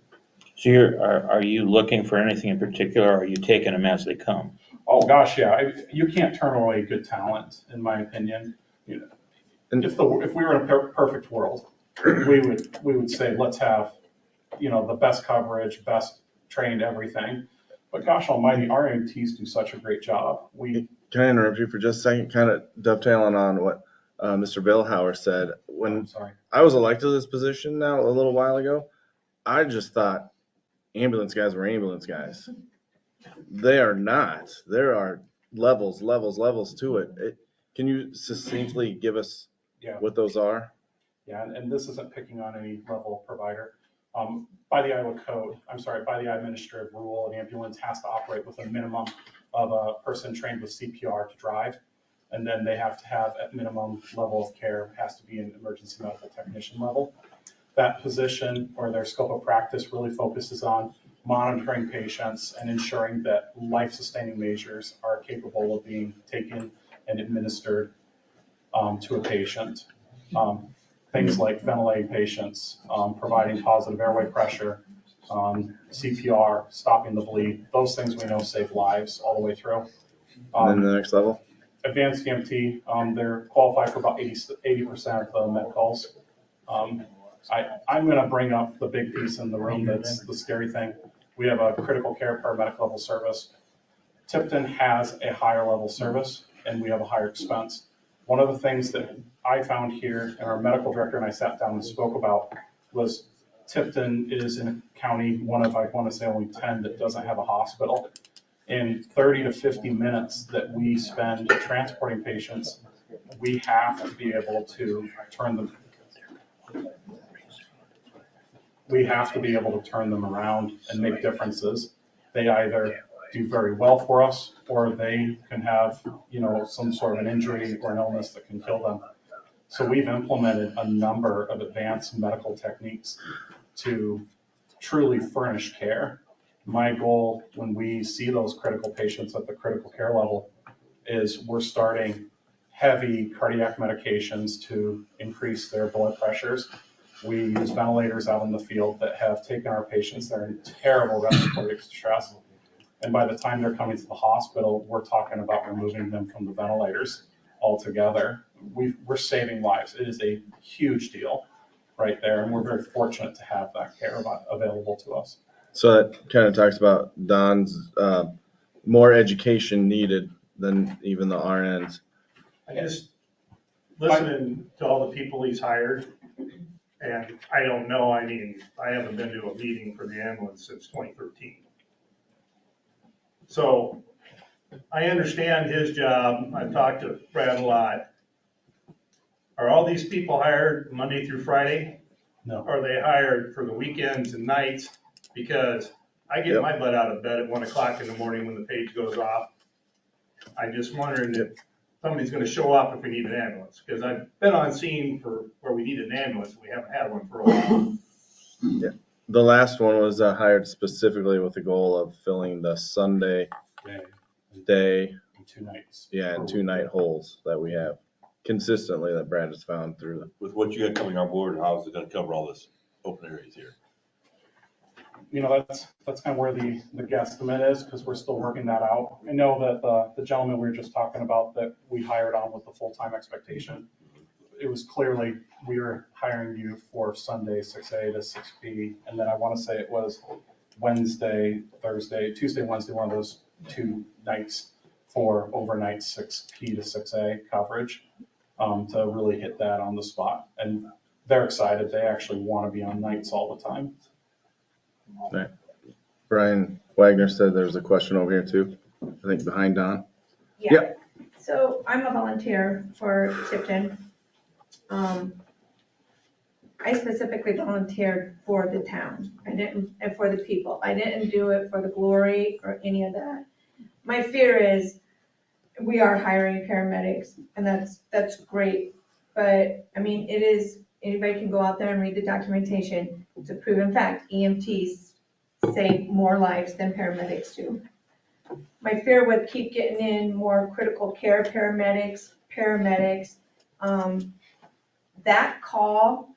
So are you looking for anything in particular, or are you taking them as they come? Oh, gosh, yeah. You can't turn away good talent, in my opinion. You know, if we were in a perfect world, we would say, let's have, the best coverage, best trained everything. But gosh almighty, our EMTs do such a great job. Can I interrupt you for just a second? Kind of dovetailing on what Mr. Billhauer said. When Sorry. I was elected to this position now a little while ago, I just thought ambulance guys were ambulance guys. They are not. There are levels to it. Can you succinctly give us what those are? Yeah, and this isn't picking on any level provider. By the Iowa administrative rule, an ambulance has to operate with a minimum of a person trained with CPR to drive. And then they have to have at minimum level of care, has to be an emergency medical technician level. That position or their scope of practice really focuses on monitoring patients and ensuring that life-sustaining measures are capable of being taken and administered to a patient. Things like ventilating patients, providing positive airway pressure, CPR, stopping the bleed, those things we know save lives all the way through. And then the next level? Advanced EMT, they're qualified for about 80% of the med calls. I'm gonna bring up the big piece in the room that's the scary thing. We have a critical care paramedic level service. Tipton has a higher level service and we have a higher expense. One of the things that I found here, and our medical director and I sat down and spoke about, was Tipton is in a county, one of, I want to say only 10 that doesn't have a hospital. In 30 to 50 minutes that we spend transporting patients, we have to be able to turn them around and make differences. They either do very well for us, or they can have, some sort of an injury or an illness that can kill them. So we've implemented a number of advanced medical techniques to truly furnish care. My goal when we see those critical patients at the critical care level is we're starting heavy cardiac medications to increase their blood pressures. We use ventilators out in the field that have taken our patients that are in terrible respiratory distress. And by the time they're coming to the hospital, we're talking about removing them from the ventilators altogether. We're saving lives. It is a huge deal right there. And we're very fortunate to have that care available to us. So that kind of talks about Don's more education needed than even the RNs. I just listening to all the people he's hired, and I don't know, I haven't been to a meeting for the ambulance since 2013. So I understand his job. I've talked to Brad a lot. Are all these people hired Monday through Friday? No. Are they hired for the weekends and nights? Because I get my butt out of bed at 1 o'clock in the morning when the page goes off. I'm just wondering if somebody's gonna show up if we need an ambulance, because I've been on scene for where we need an ambulance, and we haven't had one for a while. Yeah. The last one was hired specifically with the goal of filling the Sunday day. And 2 nights. Yeah, and 2 night holes that we have consistently that Brad has found through. With what you got coming on board, how is it gonna cover all this open areas here? That's kind of where the guesstimate is, because we're still working that out. I know that the gentleman we were just talking about that we hired on with the full-time expectation, it was clearly, we were hiring you for Sunday, 6A to 6P. And then I want to say it was Wednesday, Thursday, Tuesday, Wednesday, one of those 2 nights for overnight 6P to 6A coverage, to really hit that on the spot. And they're excited. They actually want to be on nights all the time. Right. Brian Wagner said there's a question over here too, I think behind Don. Yeah. So I'm a volunteer for Tipton. I specifically volunteered for the town. And for the people. I didn't do it for the glory or any of that. My fear is we are hiring paramedics, and that's great. But I mean, anybody can go out there and read the documentation. It's a proven fact. EMTs save more lives than paramedics do. My fear would keep getting in more critical care paramedics. That call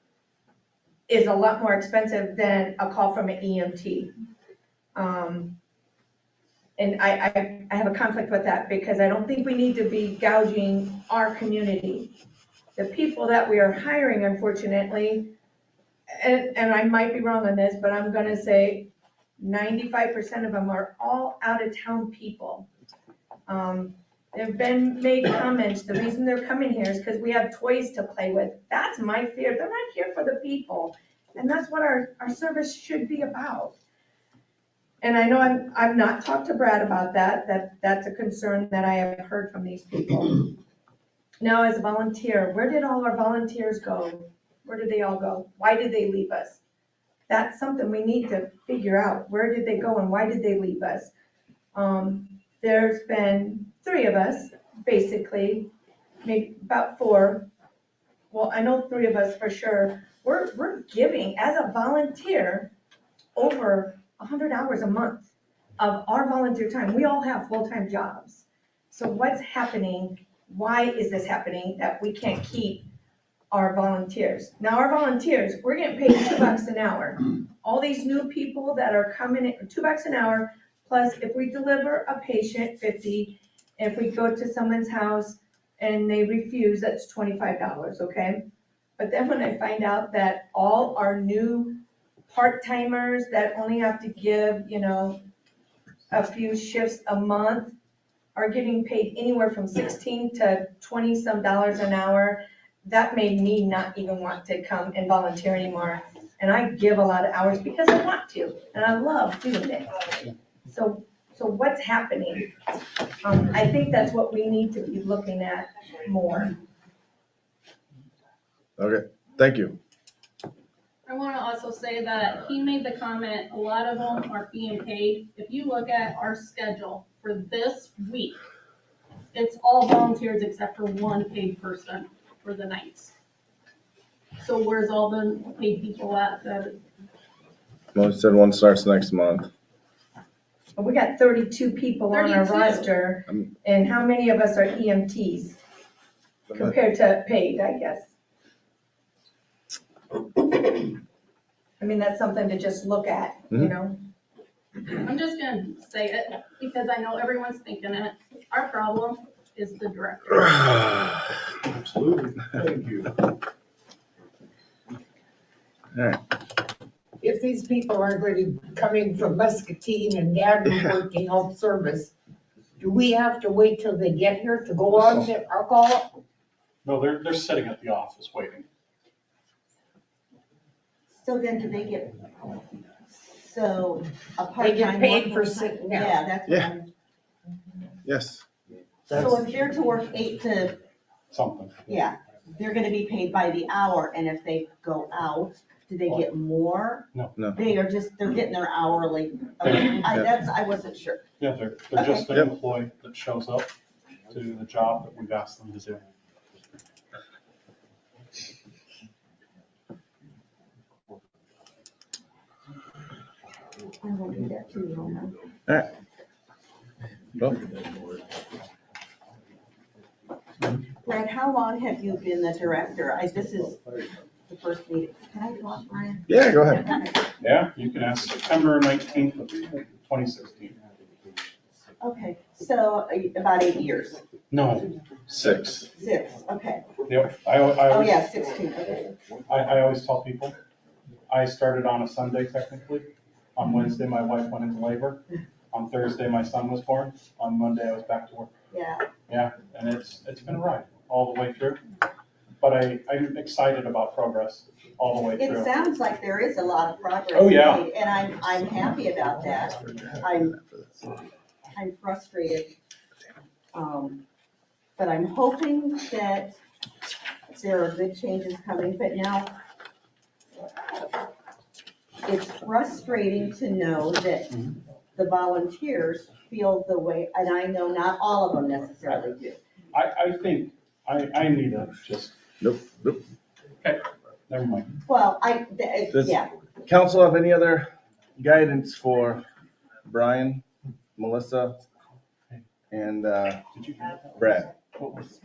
is a lot more expensive than a call from an EMT. And I have a conflict with that, because I don't think we need to be gouging our community. The people that we are hiring, unfortunately, and I might be wrong on this, but I'm gonna say 95% of them are all out-of-town people. There've been made comments, the reason they're coming here is because we have toys to play with. That's my fear. They're not here for the people. And that's what our service should be about. And I know I've not talked to Brad about that's a concern that I have heard from these people. Now, as a volunteer, where did all our volunteers go? Where did they all go? Why did they leave us? That's something we need to figure out. Where did they go and why did they leave us? There's been 3 of us, basically, maybe about 4. Well, I know 3 of us for sure. We're giving, as a volunteer, over 100 hours a month of our volunteer time. We all have full-time jobs. So what's happening? Why is this happening that we can't keep our volunteers? Now, our volunteers, we're getting paid $2 an hour. All these new people that are coming in, $2 an hour, plus if we deliver a patient, 50. If we go to someone's house and they refuse, that's $25, okay? But then when I find out that all our new part-timers that only have to give, a few shifts a month are getting paid anywhere from 16 to 20 some dollars an hour, that made me not even want to come and volunteer anymore. And I give a lot of hours because I want to, and I love doing it. So what's happening? I think that's what we need to be looking at more. Okay, thank you. I want to also say that he made the comment, a lot of them are being paid. If you look at our schedule for this week, it's all volunteers except for one paid person for the nights. So where's all the paid people at? Well, you said one starts next month. We got 32 people on our 32. roster, and how many of us are EMTs compared to paid, I guess? I mean, that's something to just look at, I'm just gonna say it because I know everyone's thinking it. Our problem is the director. Absolutely. Thank you. If these people are going to be coming from Muscatine and Danville working home service, do we have to wait till they get here to go on our call? No, they're sitting at the office waiting. So then do they get, so a They get part-time paid worker- for sitting there. Yeah, that's what Yeah. I'm, Yes. so if they're to work 8 to, Something. yeah, they're gonna be paid by the hour, and if they go out, do they get more? No. No. They're getting their hourly, okay, I wasn't sure. Yeah, they're just an Yep. employee that shows up to do the job that we've asked them to do. I will do that too, Roma. Well, Brad, how long have you been the director? This is the first meeting. Can I talk, Brian? yeah, go ahead. Okay. Yeah, you can ask September 19th of 2016. Okay, so about 8 years, No, 6. 6, okay. yep, Oh, yeah, 16, okay. I always tell people, I started on a Sunday technically. On Wednesday, my wife went into labor. On Thursday, my son was born. On Monday, I was back to work. Yeah. Yeah, and it's been a ride all the way through. But I'm excited about progress all the way through. It sounds like there is a lot of progress Oh, yeah. made, and I'm happy about that. I'm frustrated. But I'm hoping that there are good changes coming, but now it's frustrating to know that the volunteers feel the way, and I know not all of them necessarily do. I think I need to just, Nope. okay, never mind. Well, Does yeah. council have any other guidance for Brian, Melissa, and Did you have that? Brad? What was?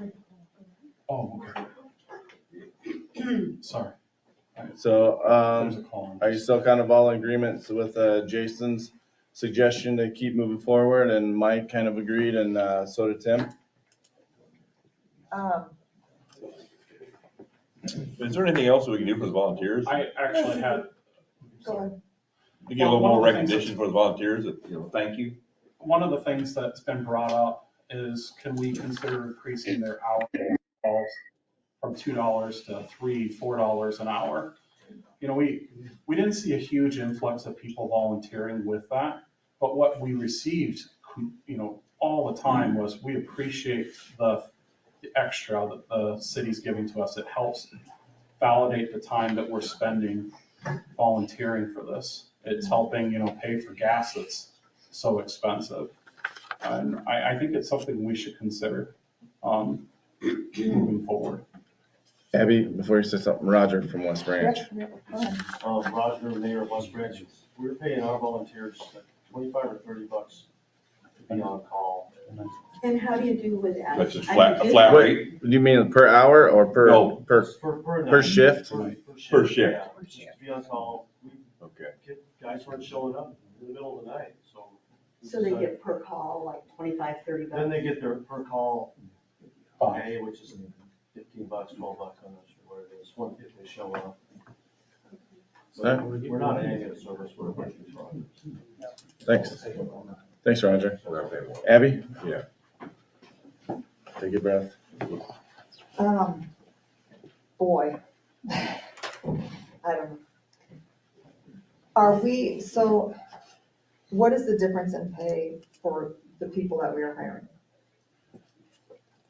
Oh, okay. Sorry. So, There's a call. are you still kind of all in agreement with Jason's suggestion to keep moving forward, and Mike kind of agreed, and so did Tim? Is there anything else we can do for the volunteers? I actually had, Go To get a little more recognition for the volunteers, thank you. one of the things that's been brought up is can we consider increasing their hourly calls from $2 to $3, $4 an hour? We didn't see a huge influx of people volunteering with that, but what we received, all the time was we appreciate the extra that the city's giving to us. It helps validate the time that we're spending volunteering for this. It's helping, pay for gas that's so expensive. And I think it's something we should consider moving forward. Abby, before you say something, Roger from West Branch. Roger, Mayor of West Branch, we're paying our volunteers like $25 or $30 to be on call. And how do you do with that? That's just a flat What, rate do you mean per hour or per, No. per Per shift? per shift. Yeah, to be on call. We Okay. get guys weren't showing up in the middle of the night, so. So they get per call, like $25, $30? Then they get their per call Fine. pay, which is $15 $12, I'm not sure what it is, if they show up. Huh? We're not an ambulance service, we're a first responder. Thanks. Thanks, Roger. Abby? Yeah. Take a breath. Boy. I don't know. Are we, so what is the difference in pay for the people that we are hiring?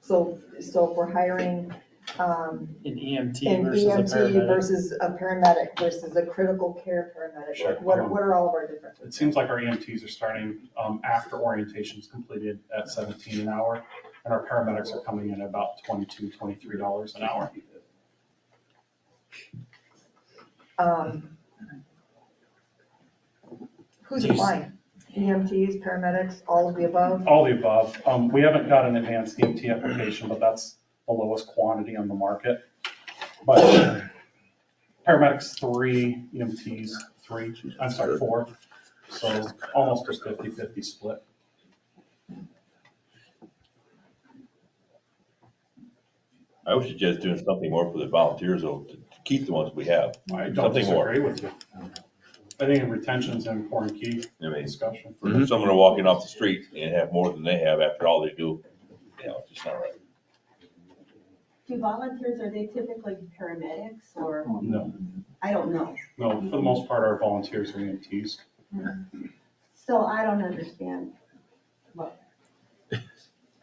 So if we're hiring, An EMT an versus a EMT paramedic. versus a paramedic versus a critical care paramedic, Sure. what are all of our It differences? seems like our EMTs are starting after orientation's completed at 17 an hour, and our paramedics are coming in at about $22, $23 an hour. Who's applying? EMTs, paramedics, all of the above? All the above. We haven't got an advanced EMT application, but that's the lowest quantity on the market. But paramedics 3, EMTs 4. So almost a 50-50 split. I would suggest doing something more for the volunteers though, to keep the ones we have. I don't Something more. disagree with you. I think retention's an important key I mean, discussion. for someone to walk in off the street and have more than they have after all they do, it's just not right. Do volunteers, are they typically paramedics or? No, I don't know. no, for the most part, our volunteers are EMTs. So I don't understand. Well,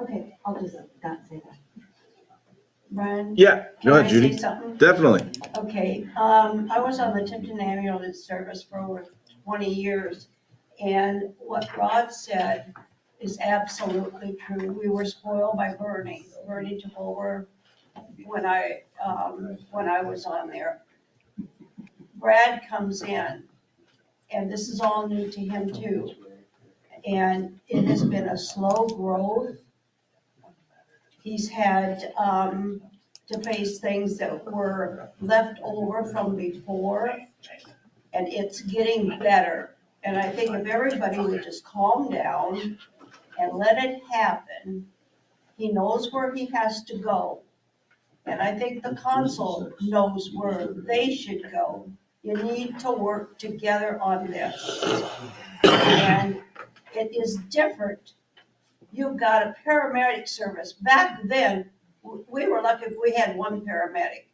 okay, I'll just not say that. Brian? Yeah, go ahead, Can I say Judy. something? Definitely. Okay, I was on the Tipton ambulance service for over 20 years, and what Rod said is absolutely true. We were spoiled by Bernie. Bernie took over when I was on there. Brad comes in, and this is all new to him too. And it has been a slow growth. He's had to face things that were left over from before, and it's getting better. And I think if everybody would just calm down and let it happen, he knows where he has to go. And I think the council knows where they should go. You need to work together on this. And it is different. You've got a paramedic service. Back then, we were lucky if we had one paramedic.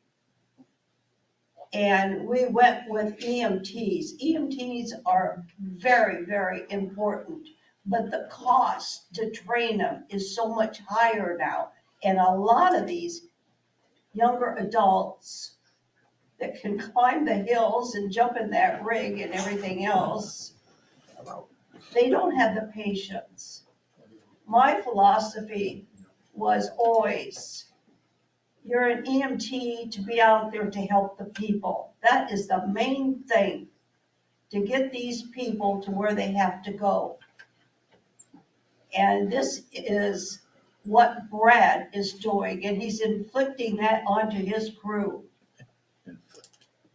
And we went with EMTs. EMTs are very, very important, but the cost to train them is so much higher now. And a lot of these younger adults that can climb the hills and jump in that rig and everything else, they don't have the patience. My philosophy was always, you're an EMT to be out there to help the people. That is the main thing, to get these people to where they have to go. And this is what Brad is doing, and he's inflicting that onto his crew.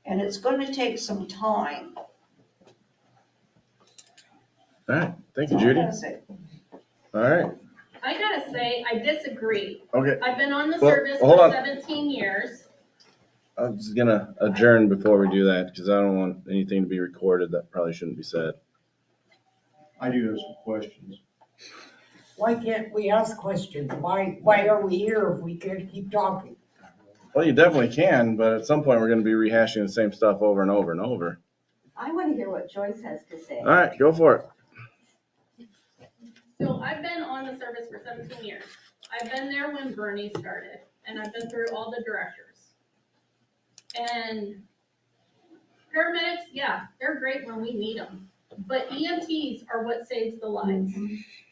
And it's going to take some time. All right, thank you, Judy. That's it. All right, I gotta say, I disagree. okay. I've been on the Well, service hold for on. 17 years. I'm just gonna adjourn before we do that, because I don't want anything to be recorded that probably shouldn't be said. I do have some questions. Why can't we ask questions? Why are we here if we can't keep talking? Well, you definitely can, but at some point, we're gonna be rehashing the same stuff over and over and over. I want to hear what Joyce has to say. All right, go for it. So I've been on the service for 17 years. I've been there when Bernie started, and I've been through all the directors. And paramedics, yeah, they're great when we need them, but EMTs are what saves the lives.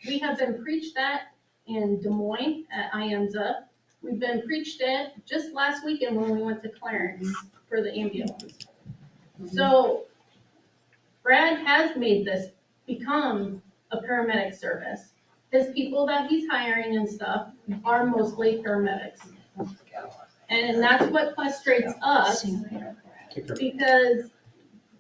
We have been preached that in Des Moines at IAMSA. We've been preached it just last weekend when we went to Clarence for the ambulance. So Brad has made this become a paramedic service. His people that he's hiring and stuff are mostly paramedics. And that's what frustrates us, because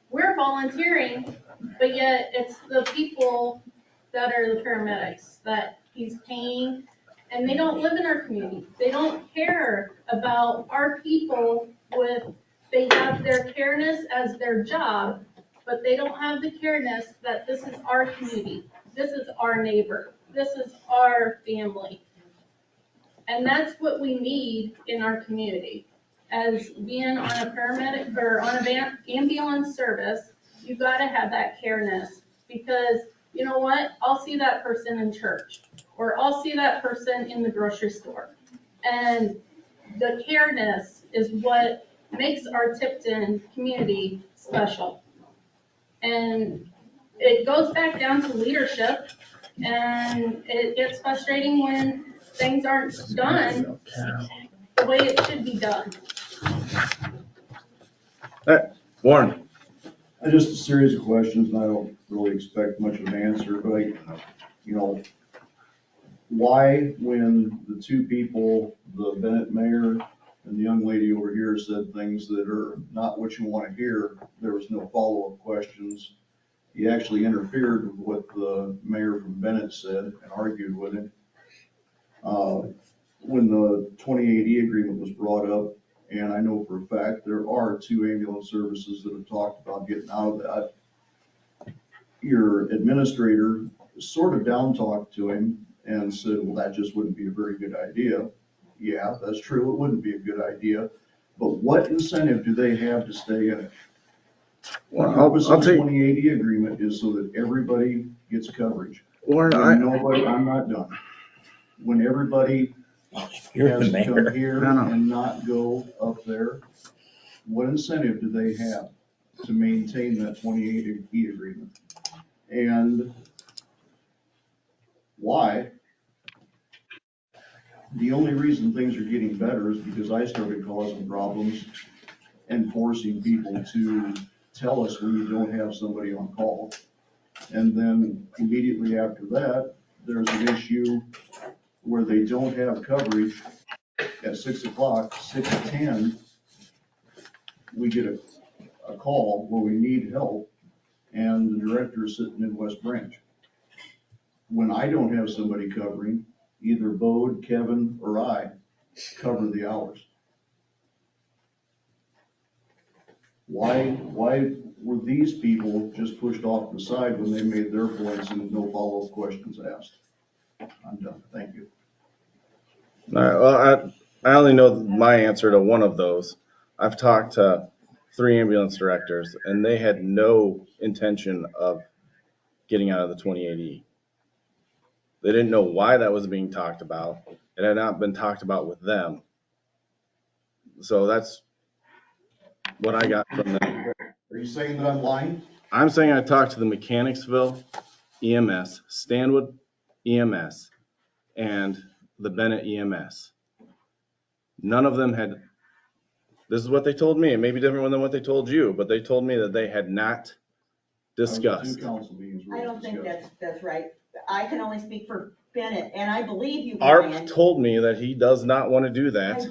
we're volunteering, but yet it's the people that are the paramedics that he's paying and they don't live in our community. They don't care about our people they have their careness as their job, but they don't have the careness that this is our community. This is our neighbor. This is our family. And that's what we need in our community. As being on a paramedic or on a ambulance service, you've got to have that careness, because you know what? I'll see that person in church, or I'll see that person in the grocery store. And the careness is what makes our Tipton community special. And it goes back down to leadership, and it gets frustrating when things aren't done the way it should be done. Warren? Just a series of questions, and I don't really expect much of an answer, but why, when the two people, the Bennett mayor and the young lady over here, said things that are not what you want to hear, there was no follow-up questions? He actually interfered with what the mayor from Bennett said and argued with him. When the 2080 agreement was brought up, and I know for a fact there are 2 ambulance services that have talked about getting out of that, your administrator sort of down-talked to him and said, well, that just wouldn't be a very good idea. Yeah, that's true, it wouldn't be a good idea, but what incentive do they have to stay in it? The purpose of the 2080 agreement is so that everybody gets coverage. Warren, I'm not done. When everybody You're has the to come mayor. here and not go up there, what incentive do they have to maintain that 2080 agreement? And why? The only reason things are getting better is because I started causing problems and forcing people to tell us when you don't have somebody on call. And then immediately after that, there's an issue where they don't have coverage at 6 o'clock, 6:10, we get a call where we need help, and the director is sitting in West Branch. When I don't have somebody covering, either Bode, Kevin, or I cover the hours. Why were these people just pushed off to the side when they made their points and no follow-up questions asked? I'm done, thank you. All right, well, I only know my answer to one of those. I've talked to 3 ambulance directors, and they had no intention of getting out of the 2080. They didn't know why that was being talked about. It had not been talked about with them. So that's what I got from them. Are you saying that I'm lying? I'm saying I talked to the Mechanicsville EMS, Stanwood EMS, and the Bennett EMS. None of them had, this is what they told me. It may be different than what they told you, but they told me that they had not discussed. 2 council meetings were I don't think discussed. that's right. I can only speak for Bennett, and I believe you, Art Brian. told me that he does not want to do that.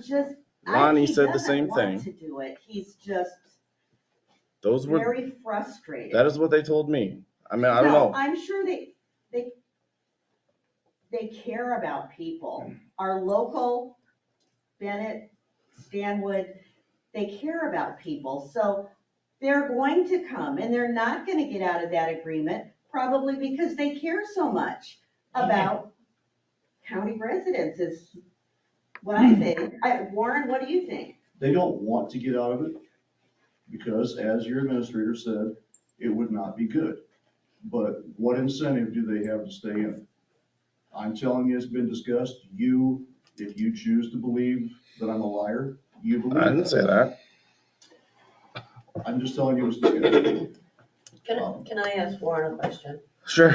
Lonnie said the same He thing. doesn't want to do it. He's just Those were, very frustrated. that is what they told me. I mean, I don't know. I'm sure they care about people. Our local Bennett, Stanwood, they care about people. So they're going to come, and they're not going to get out of that agreement, probably because they care so much about county residents is what I think. Warren, what do you think? They don't want to get out of it because, as your administrator said, it would not be good. But what incentive do they have to stay in it? I'm telling you, it's been discussed. If you choose to believe that I'm a liar, you believe I didn't say that. I'm just telling you it was discussed. Can I ask Warren a question? Sure.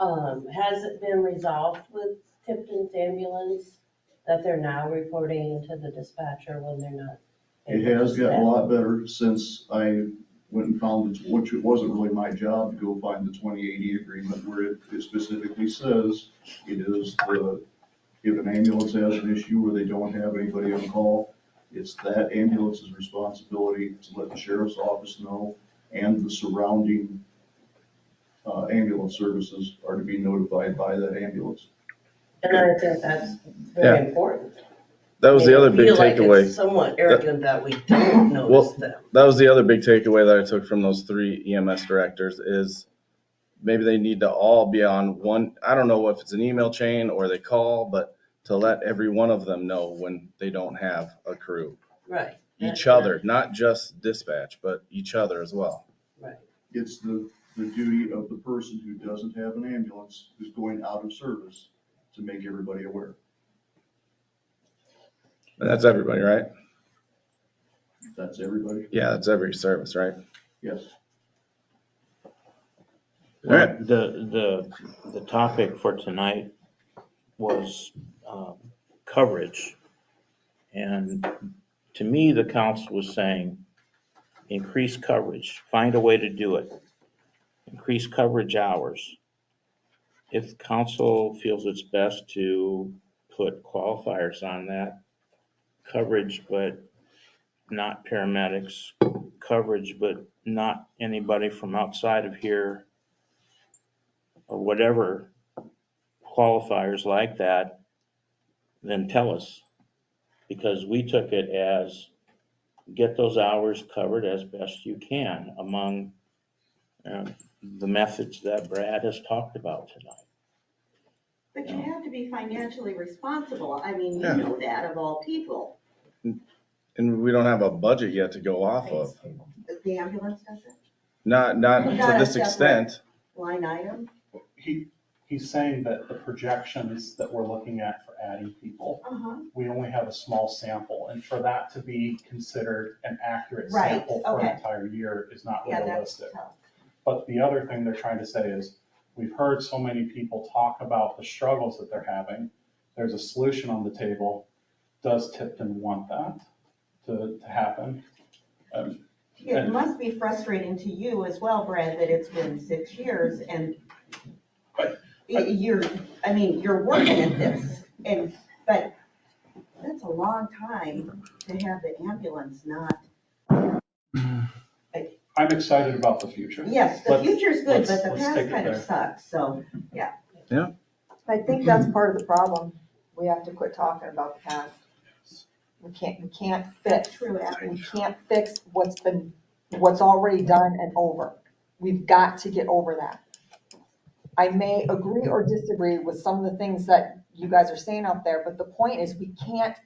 Has it been resolved with Tipton's ambulance that they're now reporting to the dispatcher when they're not? It has gotten a lot better since I went and found it, which it wasn't really my job to go find the 2080 agreement where it specifically says it is if an ambulance has an issue where they don't have anybody on call, it's that ambulance's responsibility to let the sheriff's office know, and the surrounding ambulance services are to be notified by that ambulance. And I think that's Yeah. very important. That was the other I big feel like takeaway. it's somewhat arrogant that we don't notice them. That was the other big takeaway that I took from those 3 EMS directors is maybe they need to all be on one, I don't know if it's an email chain or they call, but to let every one of them know when they don't have a crew. Right. Each other, not just dispatch, but each other as well. Right. It's the duty of the person who doesn't have an ambulance, who's going out of service, to make everybody aware. And that's everybody, right? That's everybody? Yeah, that's every service, right? Yes. All right. The topic for tonight was coverage. And to me, the council was saying, increase coverage, find a way to do it. Increase coverage hours. If council feels it's best to put qualifiers on that, coverage but not paramedics, coverage but not anybody from outside of here, or whatever qualifiers like that, then tell us. Because we took it as, get those hours covered as best you can among the methods that Brad has talked about tonight. But you have to be financially responsible. I mean, you Yeah. know that of all people. And we don't have a budget yet to go off of. The ambulance does it? Not to this extent. Line item? He's saying that the projections that we're looking at for adding people, we only have a small sample, and for that to be considered an accurate sample for an entire year is not realistic. But the other thing they're trying to say is, we've heard so many people talk about the struggles that they're having. There's a solution on the table. Does Tipton want that to happen? It must be frustrating to you as well, Brad, that it's been 6 years and you're working at this, but that's a long time to have the ambulance not. I'm excited about the future. Yes, the future's good, but the let's past take it kind of there. sucks, so, yeah. Yeah. I think that's part of the problem. We have to quit talking about the past. We can't fix. True, We can't fix what's already done and over. We've got to get over that. I may agree or disagree with some of the things that you guys are saying out there, but the point is we can't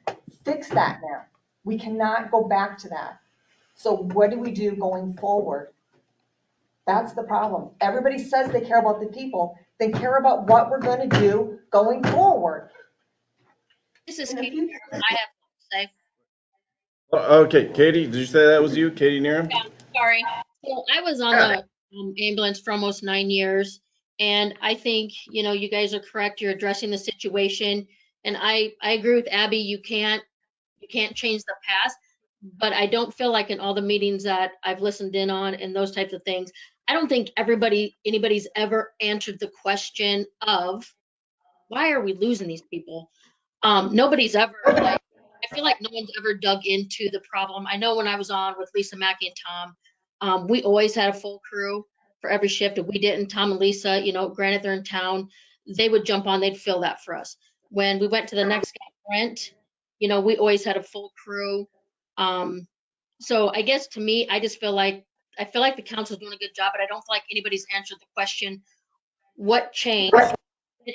fix that now. We cannot go back to that. So what do we do going forward? That's the problem. Everybody says they care about the people, then care about what we're going to do going forward. This is Katie. I have to say. Okay, Katie, did you say that was you, Katie Nerum? Yeah, sorry. So I was on the ambulance for almost 9 years, and I think, you guys are correct. You're addressing the situation, and I agree with Abby. You can't change the past, but I don't feel like in all the meetings that I've listened in on and those types of things, I don't think anybody's ever answered the question of why are we losing these people? Nobody's ever I feel like no one's ever dug into the problem. I know when I was on with Lisa Mackey and Tom, we always had a full crew for every shift. If we didn't, Tom and Lisa, granted they're in town, they would jump on, they'd fill that for us. When we went to the next guy, Brent, we always had a full crew. So I guess to me, I feel like the council's doing a good job, but I don't feel like anybody's answered the question, what changed?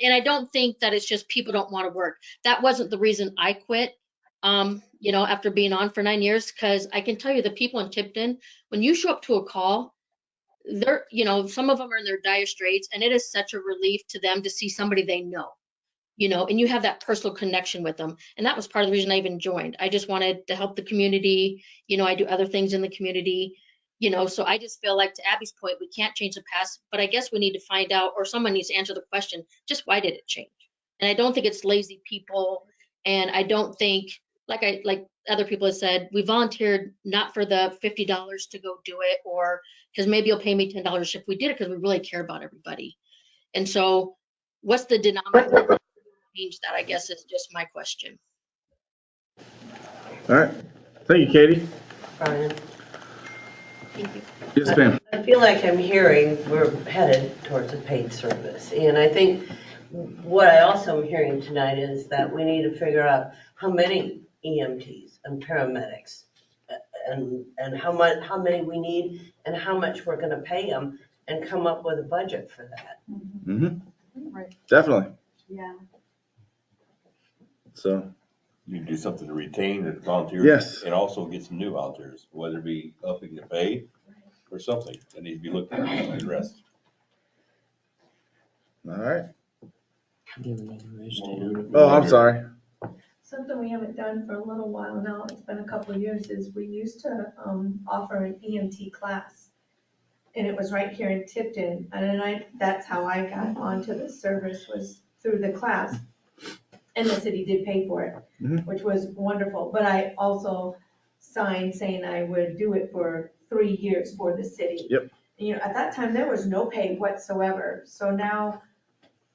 And I don't think that it's just people don't want to work. That wasn't the reason I quit, after being on for 9 years, because I can tell you the people in Tipton, when you show up to a call, they're, some of them are in their dire straits, and it is such a relief to them to see somebody they know, and you have that personal connection with them. And that was part of the reason I even joined. I just wanted to help the community. I do other things in the community. So I just feel like, to Abby's point, we can't change the past, but I guess we need to find out, or someone needs to answer the question, just why did it change? And I don't think it's lazy people. And I don't think, like other people have said, we volunteered not for the $50 to go do it, or because maybe you'll pay me $10 if we did it, because we really care about everybody. And so what's the denominator change that, I guess, is just my question. All right. Thank you, Katie. Brian? Thank you. Yes, ma'am. I feel like I'm hearing we're headed towards a paid service. And I think what I also am hearing tonight is that we need to figure out how many EMTs and paramedics and how many we need and how much we're gonna pay them and come up with a budget for that. Right. Definitely. Yeah. So, You can do something to retain the volunteers. Yes. And also get some new volunteers, whether it be upping the pay or something that needs to be looked at and addressed. all right. Give another raise to him. Oh, I'm sorry. Something we haven't done for a little while now, it's been a couple of years, is we used to offer an EMT class. And it was right here in Tipton, and then that's how I got onto the service, was through the class. And the city did pay for it, which was wonderful, but I also signed saying I would do it for 3 years for the city. Yep. You know, at that time, there was no pay whatsoever, so now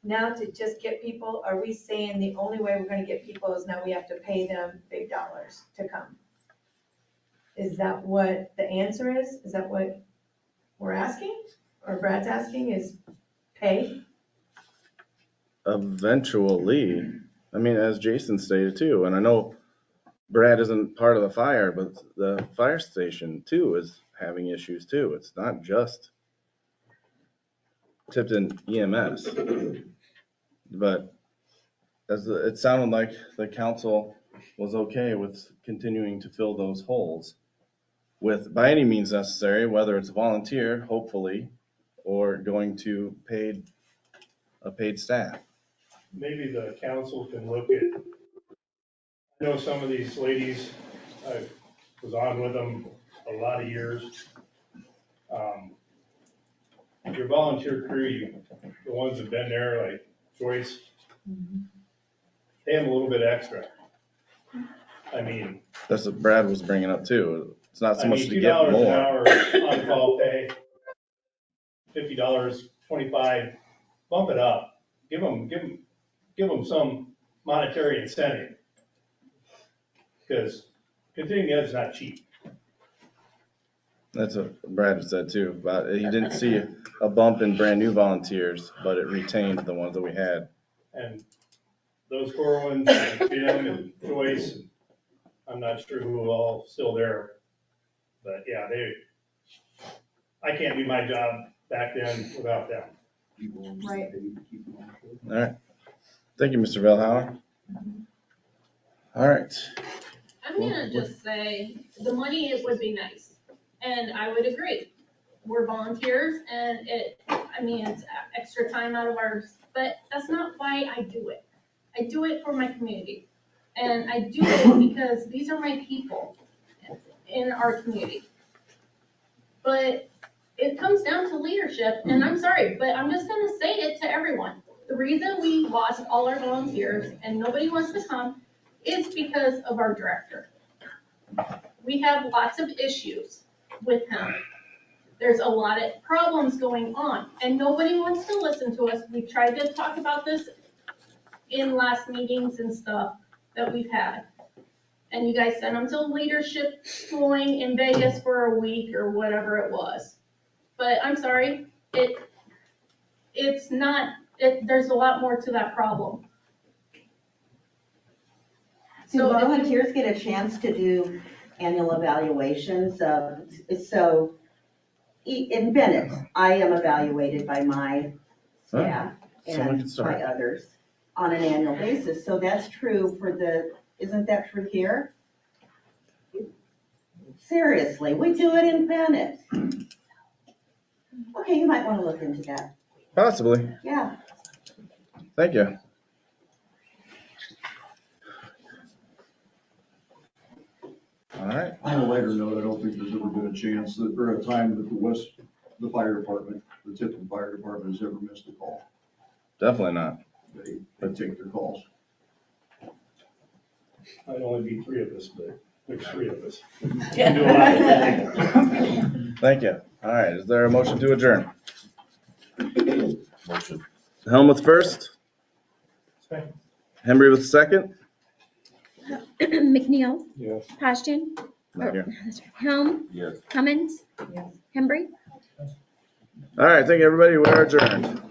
to just get people, are we saying the only way we're gonna get people is now we have to pay them big dollars to come? Is that what the answer is? Is that what we're asking, or Brad's asking, is pay? Eventually, I mean, as Jason stated too, and I know Brad isn't part of the fire, but the fire station too is having issues too. It's not just Tipton EMS. But it sounded like the council was okay with continuing to fill those holes with, by any means necessary, whether it's volunteer, hopefully, or going to a paid staff. Maybe the council can look at, I know some of these ladies, I was on with them a lot of years. Your volunteer crew, the ones that've been there, like Joyce, pay them a little bit extra. I mean. That's what Brad was bringing up too. It's not so much to get $2 an more. hour on-call pay, $50, $25, bump it up. Give them some monetary incentive. Because continuing ed is not cheap. That's what Brad said too, but he didn't see a bump in brand new volunteers, but it retained the ones that we had. And those core ones, and Jim and Joyce, I'm not sure who all still there. But yeah, I can't do my job back then without them. Right. All right. Thank you, Mr. Velhauer. All right. I'm gonna just say, the money, it would be nice, and I would agree. We're volunteers, and it's extra time out of ours, but that's not why I do it. I do it for my community, and I do it because these are my people in our community. But it comes down to leadership, and I'm sorry, but I'm just gonna say it to everyone. The reason we lost all our volunteers and nobody wants to come is because of our director. We have lots of issues with him. There's a lot of problems going on, and nobody wants to listen to us. We've tried to talk about this in last meetings and stuff that we've had. And you guys sent them to leadership schooling in Vegas for a week or whatever it was. But I'm sorry, there's a lot more to that problem. Do volunteers get a chance to do annual evaluations? So in Bennett, I am evaluated by my staff and by others on an annual basis. So that's true isn't that true here? Seriously, we do it in Bennett. Okay, you might want to look into that. Possibly. Yeah. Thank you. All right. On a lighter note, I don't think there's ever been a chance or a time that the fire department, the Tipton Fire Department has ever missed a call. Definitely not. They take their calls. I'd only be 3 of us, but there's 3 of us. Thank you. All right, is there a motion to adjourn? Motion. Helmut first. Second. Hembry with second. McNeil. Yes. Postian. Not here. Helm. Yes. Cummins. Yes. Hembry. All right, thank you, everybody. We're adjourned.